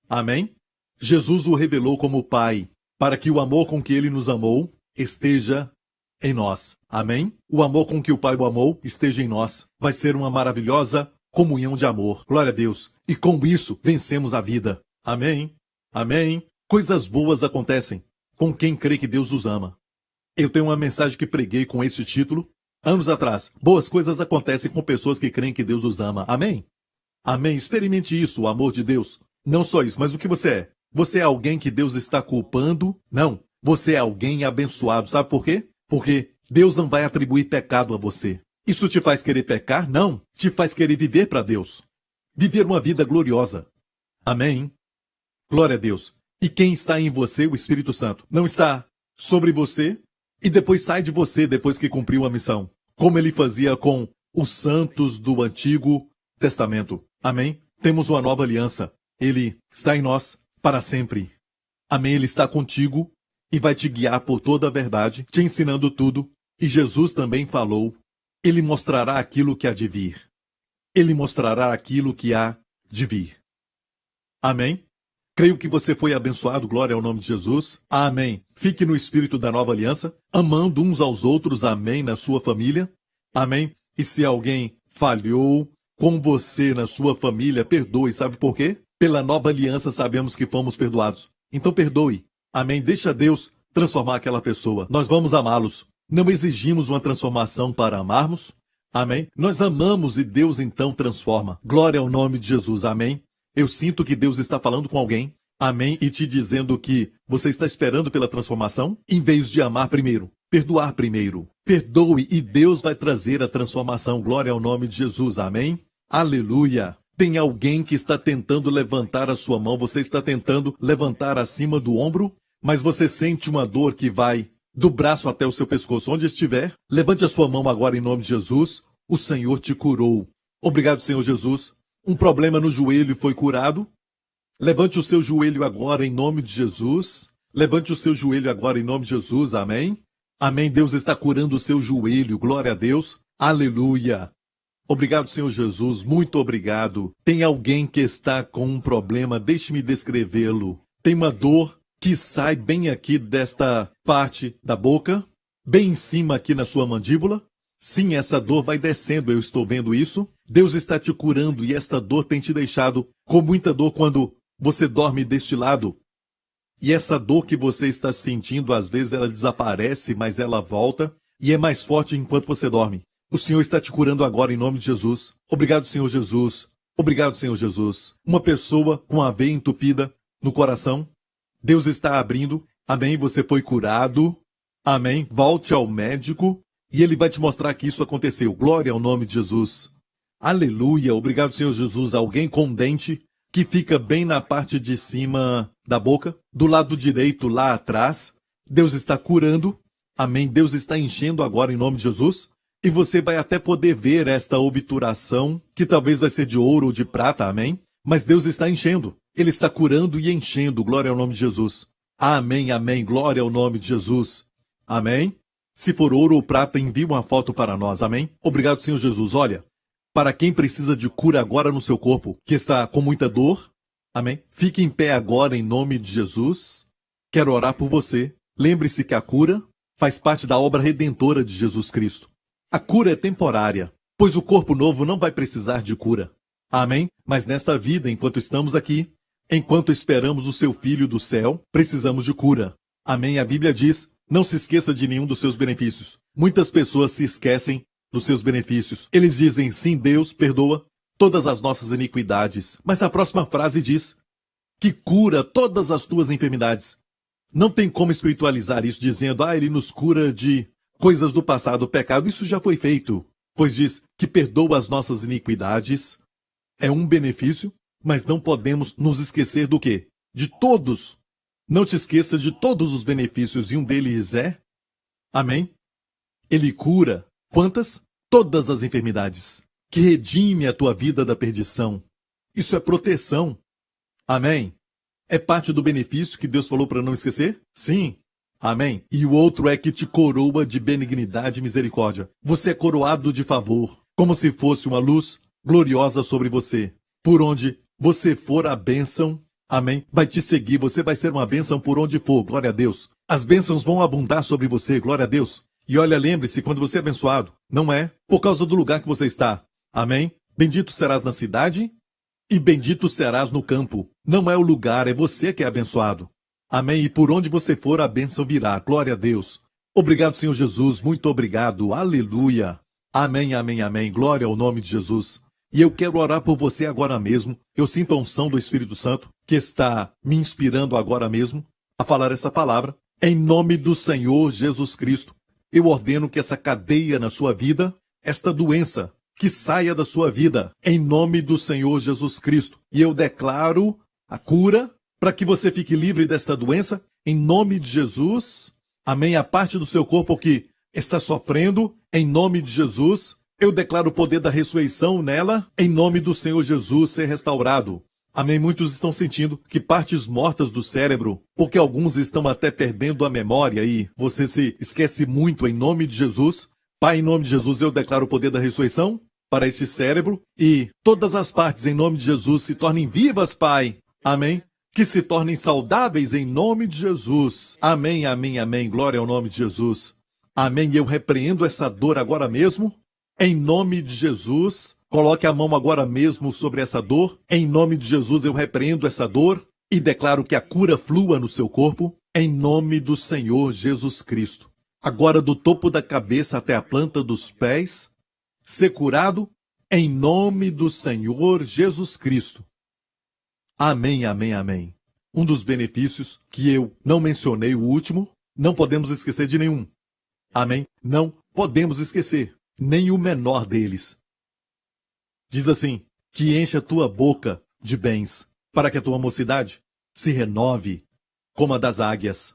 Amém? Jesus o revelou como Pai, para que o amor com que ele nos amou esteja em nós. Amém? O amor com que o Pai o amou esteja em nós. Vai ser uma maravilhosa comunhão de amor. Glória a Deus. E com isso vencemos a vida. Amém? Amém? Coisas boas acontecem com quem crê que Deus os ama. Eu tenho uma mensagem que preguei com esse título anos atrás. Boas coisas acontecem com pessoas que creem que Deus os ama. Amém? Amém. Experimente isso, o amor de Deus. Não só isso, mas o que você é? Você é alguém que Deus está culpando? Não. Você é alguém abençoado. Sabe por quê? Porque Deus não vai atribuir pecado a você. Isso te faz querer pecar? Não. Te faz querer viver para Deus. Viver uma vida gloriosa. Amém? Glória a Deus. E quem está em você, o Espírito Santo, não está sobre você e depois sai de você depois que cumpriu a missão. Como ele fazia com os santos do Antigo Testamento. Amém? Temos uma nova aliança. Ele está em nós para sempre. Amém? Ele está contigo e vai te guiar por toda a verdade, te ensinando tudo. E Jesus também falou, ele mostrará aquilo que há de vir. Ele mostrará aquilo que há de vir. Amém? Creio que você foi abençoado, glória ao nome de Jesus. Amém. Fique no espírito da nova aliança, amando uns aos outros, amém, na sua família. Amém. E se alguém falhou com você na sua família, perdoe. Sabe por quê? Pela nova aliança sabemos que fomos perdoados. Então perdoe. Amém. Deixa Deus transformar aquela pessoa. Nós vamos amá-los. Não exigimos uma transformação para amarmos. Amém. Nós amamos e Deus então transforma. Glória ao nome de Jesus. Amém. Eu sinto que Deus está falando com alguém. Amém. E te dizendo que você está esperando pela transformação, em vez de amar primeiro. Perdoar primeiro. Perdoe e Deus vai trazer a transformação. Glória ao nome de Jesus. Amém. Aleluia. Tem alguém que está tentando levantar a sua mão. Você está tentando levantar acima do ombro, mas você sente uma dor que vai do braço até o seu pescoço. Onde estiver, levante a sua mão agora em nome de Jesus. O Senhor te curou. Obrigado, Senhor Jesus. Um problema no joelho foi curado. Levante o seu joelho agora em nome de Jesus. Levante o seu joelho agora em nome de Jesus, amém? Amém, Deus está curando o seu joelho, glória a Deus, aleluia. Obrigado, Senhor Jesus, muito obrigado. Tem alguém que está com um problema, deixe-me descrevê-lo. Tem uma dor que sai bem aqui desta parte da boca, bem em cima aqui na sua mandíbula. Sim, essa dor vai descendo, eu estou vendo isso. Deus está te curando e esta dor tem te deixado com muita dor quando você dorme deste lado. E essa dor que você está sentindo, às vezes ela desaparece, mas ela volta e é mais forte enquanto você dorme. O Senhor está te curando agora em nome de Jesus. Obrigado, Senhor Jesus. Obrigado, Senhor Jesus. Uma pessoa com a veia entupida no coração, Deus está abrindo. Amém, você foi curado. Amém, volte ao médico e ele vai te mostrar que isso aconteceu. Glória ao nome de Jesus. Aleluia, obrigado, Senhor Jesus. Alguém com dente que fica bem na parte de cima da boca, do lado direito lá atrás. Deus está curando. Amém, Deus está enchendo agora em nome de Jesus. E você vai até poder ver esta obturação, que talvez vai ser de ouro ou de prata, amém? Mas Deus está enchendo. Ele está curando e enchendo. Glória ao nome de Jesus. Amém, amém. Glória ao nome de Jesus. Amém? Se for ouro ou prata, envie uma foto para nós, amém? Obrigado, Senhor Jesus. Olha, para quem precisa de cura agora no seu corpo, que está com muita dor, amém? Fique em pé agora em nome de Jesus. Quero orar por você. Lembre-se que a cura faz parte da obra redentora de Jesus Cristo. A cura é temporária, pois o corpo novo não vai precisar de cura. Amém? Mas nesta vida, enquanto estamos aqui, enquanto esperamos o seu Filho do céu, precisamos de cura. Amém? A Bíblia diz, não se esqueça de nenhum dos seus benefícios. Muitas pessoas se esquecem dos seus benefícios. Eles dizem, sim, Deus perdoa todas as nossas iniquidades. Mas a próxima frase diz que cura todas as tuas enfermidades. Não tem como espiritualizar isso dizendo, ele nos cura de coisas do passado, o pecado, isso já foi feito. Pois diz que perdoa as nossas iniquidades. É um benefício, mas não podemos nos esquecer do quê? De todos. Não te esqueça de todos os benefícios, e um deles é, amém? Ele cura, quantas? Todas as enfermidades. Que redime a tua vida da perdição. Isso é proteção. Amém? É parte do benefício que Deus falou para não esquecer? Sim. Amém? E o outro é que te coroa de benignidade e misericórdia. Você é coroado de favor, como se fosse uma luz gloriosa sobre você. Por onde você for, a bênção, amém, vai te seguir. Você vai ser uma bênção por onde for, glória a Deus. As bênçãos vão abundar sobre você, glória a Deus. E olha, lembre-se, quando você é abençoado, não é por causa do lugar que você está. Amém? Bendito serás na cidade e bendito serás no campo. Não é o lugar, é você que é abençoado. Amém? E por onde você for, a bênção virá. Glória a Deus. Obrigado, Senhor Jesus. Muito obrigado. Aleluia. Amém, amém, amém. Glória ao nome de Jesus. E eu quero orar por você agora mesmo. Eu sinto a unção do Espírito Santo que está me inspirando agora mesmo a falar essa palavra. Em nome do Senhor Jesus Cristo, eu ordeno que essa cadeia na sua vida, esta doença, que saia da sua vida. Em nome do Senhor Jesus Cristo. E eu declaro a cura para que você fique livre desta doença, em nome de Jesus. Amém. A parte do seu corpo que está sofrendo, em nome de Jesus, eu declaro o poder da ressurreição nela, em nome do Senhor Jesus ser restaurado. Amém. Muitos estão sentindo que partes mortas do cérebro, porque alguns estão até perdendo a memória e você se esquece muito em nome de Jesus. Pai, em nome de Jesus, eu declaro o poder da ressurreição para esse cérebro e todas as partes em nome de Jesus se tornem vivas, Pai. Amém. Que se tornem saudáveis em nome de Jesus. Amém, amém, amém. Glória ao nome de Jesus. Amém. Eu repreendo essa dor agora mesmo. Em nome de Jesus. Coloque a mão agora mesmo sobre essa dor. Em nome de Jesus eu repreendo essa dor e declaro que a cura flua no seu corpo. Em nome do Senhor Jesus Cristo. Agora do topo da cabeça até a planta dos pés. Ser curado em nome do Senhor Jesus Cristo. Amém, amém, amém. Um dos benefícios que eu não mencionei, o último, não podemos esquecer de nenhum. Amém? Não podemos esquecer nem o menor deles. Diz assim, que enche a tua boca de bens, para que a tua mocidade se renove como a das águias.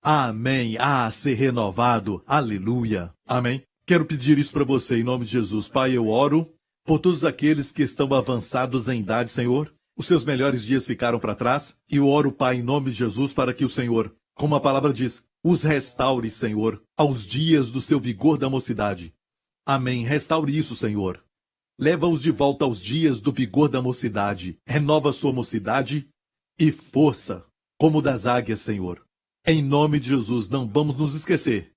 Amém. Ser renovado. Aleluia. Amém. Quero pedir isso para você em nome de Jesus. Pai, eu oro por todos aqueles que estão avançados em idade, Senhor. Os seus melhores dias ficaram para trás. E eu oro, Pai, em nome de Jesus, para que o Senhor como a palavra diz, os restaure, Senhor, aos dias do seu vigor da mocidade. Amém. Restaure isso, Senhor. Leva-os de volta aos dias do vigor da mocidade. Renova sua mocidade e força, como das águias, Senhor. Em nome de Jesus, não vamos nos esquecer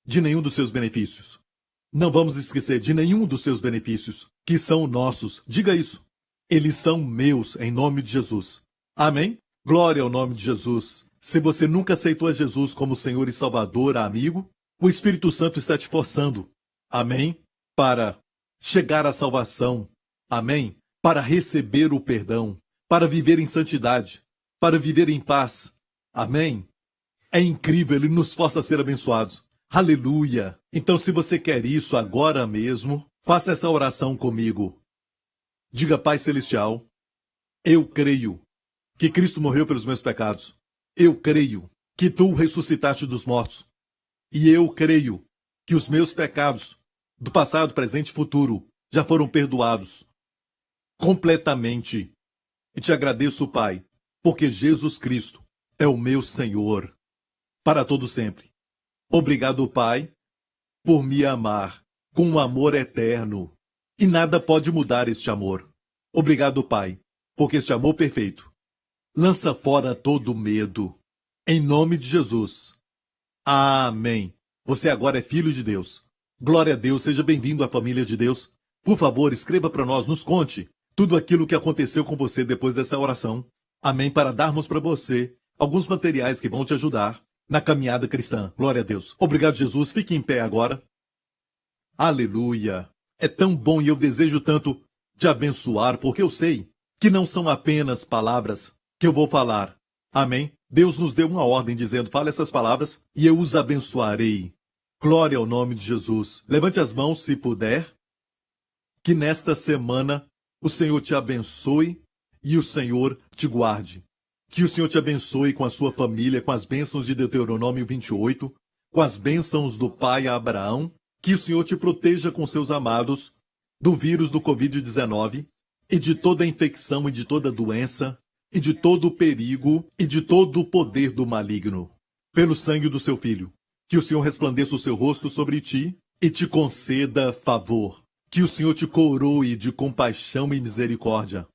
de nenhum dos seus benefícios. Não vamos esquecer de nenhum dos seus benefícios, que são nossos. Diga isso. Eles são meus, em nome de Jesus. Amém? Glória ao nome de Jesus. Se você nunca aceitou a Jesus como Senhor e Salvador, amigo, o Espírito Santo está te forçando. Amém? Para chegar à salvação. Amém? Para receber o perdão. Para viver em santidade. Para viver em paz. Amém? É incrível, Ele nos força a ser abençoados. Aleluia! Então, se você quer isso agora mesmo, faça essa oração comigo. Diga, Pai Celestial, eu creio que Cristo morreu pelos meus pecados. Eu creio que Tu o ressuscitaste dos mortos. E eu creio que os meus pecados, do passado, presente e futuro, já foram perdoados completamente. E te agradeço, Pai, porque Jesus Cristo é o meu Senhor para todo sempre. Obrigado, Pai, por me amar com um amor eterno. E nada pode mudar este amor. Obrigado, Pai, porque este amor perfeito lança fora todo medo. Em nome de Jesus. Amém. Você agora é filho de Deus. Glória a Deus, seja bem-vindo à família de Deus. Por favor, escreva para nós, nos conte tudo aquilo que aconteceu com você depois dessa oração. Amém, para darmos para você alguns materiais que vão te ajudar na caminhada cristã. Glória a Deus. Obrigado, Jesus. Fique em pé agora. Aleluia. É tão bom e eu desejo tanto te abençoar, porque eu sei que não são apenas palavras que eu vou falar. Amém? Deus nos deu uma ordem dizendo, fale essas palavras e eu os abençoarei. Glória ao nome de Jesus. Levante as mãos se puder. Que nesta semana o Senhor te abençoe e o Senhor te guarde. Que o Senhor te abençoe com a sua família, com as bênçãos de Deuteronômio 28, com as bênçãos do Pai Abraão. Que o Senhor te proteja com seus amados do vírus do Covid-19 e de toda infecção e de toda doença e de todo o perigo e de todo o poder do maligno. Pelo sangue do seu Filho, que o Senhor resplandeça o seu rosto sobre ti e te conceda favor. Que o Senhor te coroe de compaixão e misericórdia.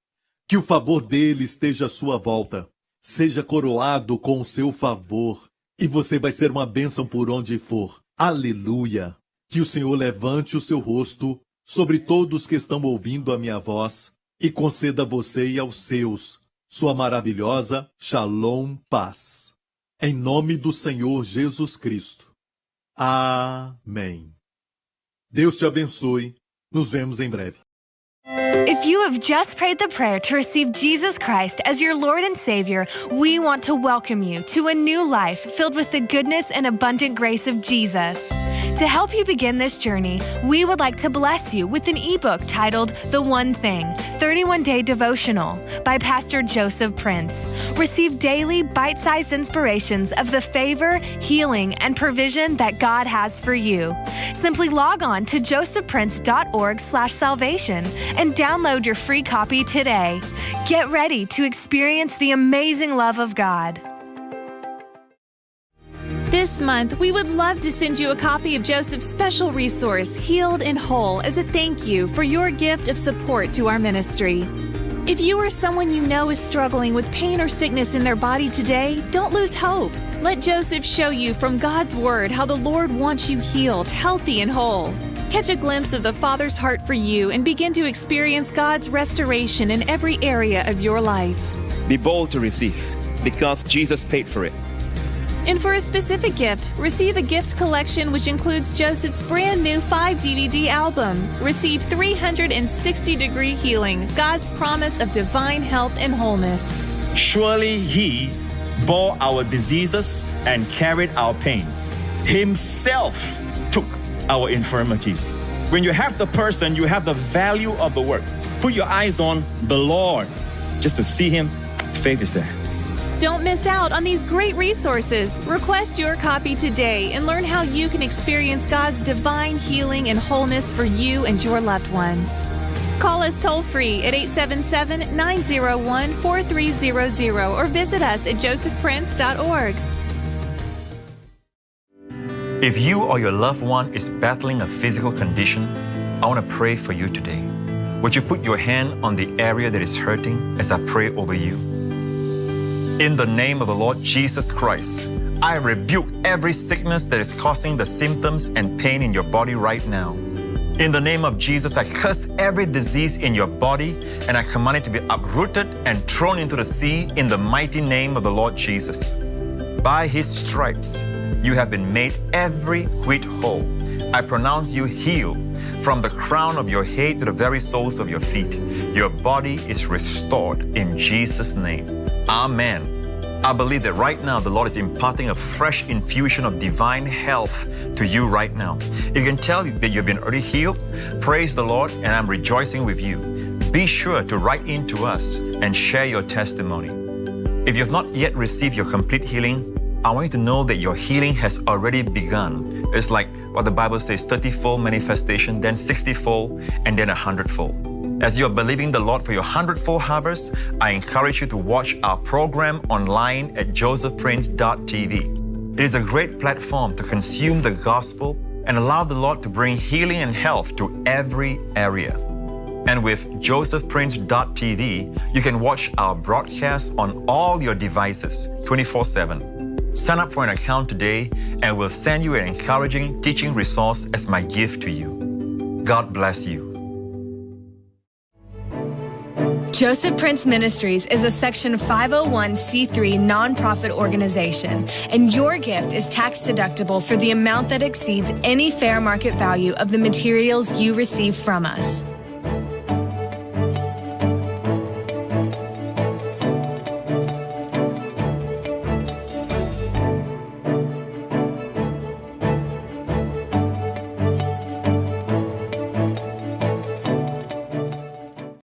Que o favor dele esteja à sua volta. Seja coroado com o seu favor, e você vai ser uma bênção por onde for. Aleluia! Que o Senhor levante o seu rosto sobre todos que estão ouvindo a minha voz, e conceda a você e aos seus sua maravilhosa Shalom paz. Em nome do Senhor Jesus Cristo. Amém. Deus te abençoe. Nos vemos em breve. If you have just prayed the prayer to receive Jesus Christ as your Lord and Savior, we want to welcome you to a new life filled with the goodness and abundant grace of Jesus. To help you begin this journey, we would like to bless you with an ebook titled The One Thing, 31-Day Devotional by Pastor Joseph Prince. Receive daily bite-sized inspirations of the favor, healing, and provision that God has for you. Simply log on to josephprince.org/salvation and download your free copy today. Get ready to experience the amazing love of God. This month, we would love to send you a copy of Joseph's special resource, Healed and Whole, as a thank you for your gift of support to our ministry. If you or someone you know is struggling with pain or sickness in their body today, don't lose hope. Let Joseph show you from God's Word how the Lord wants you healed, healthy, and whole. Catch a glimpse of the Father's heart for you and begin to experience God's restoration in every area of your life. Be bold to receive, because Jesus paid for it. And for a specific gift, receive a gift collection which includes Joseph's brand new 5-DVD album. Receive 360-degree healing, God's promise of divine health and wholeness. Surely He bore our diseases and carried our pains. Himself took our infirmities. When you have the person, you have the value of the work. Put your eyes on the Lord. Just to see Him, faith is there. Don't miss out on these great resources. Request your copy today and learn how you can experience God's divine healing and wholeness for you and your loved ones. Call us toll-free at 877-901-4300 or visit us at josephprince.org. If you or your loved one is battling a physical condition, I want to pray for you today. Would you put your hand on the area that is hurting as I pray over you? In the name of the Lord Jesus Christ, I rebuke every sickness that is causing the symptoms and pain in your body right now. In the name of Jesus, I curse every disease in your body and I command it to be uprooted and thrown into the sea in the mighty name of the Lord Jesus. By His stripes, you have been made every whit whole. I pronounce you healed from the crown of your head to the very soles of your feet. Your body is restored in Jesus' name. Amen. I believe that right now the Lord is imparting a fresh infusion of divine health to you right now. If you can tell that you've been already healed, praise the Lord, and I'm rejoicing with you. Be sure to write in to us and share your testimony. If you have not yet received your complete healing, I want you to know that your healing has already begun. It's like what the Bible says, 30-fold manifestation, then 60-fold, and then 100-fold. As you are believing the Lord for your 100-fold harvest, I encourage you to watch our program online at josephprince.tv. It is a great platform to consume the gospel and allow the Lord to bring healing and health to every area. And with josephprince.tv, you can watch our broadcast on all your devices 24/7. Sign up for an account today and we'll send you an encouraging teaching resource as my gift to you. God bless you. Joseph Prince Ministries is a Section 501c3 nonprofit organization, and your gift is tax deductible for the amount that exceeds any fair market value of the materials you receive from us.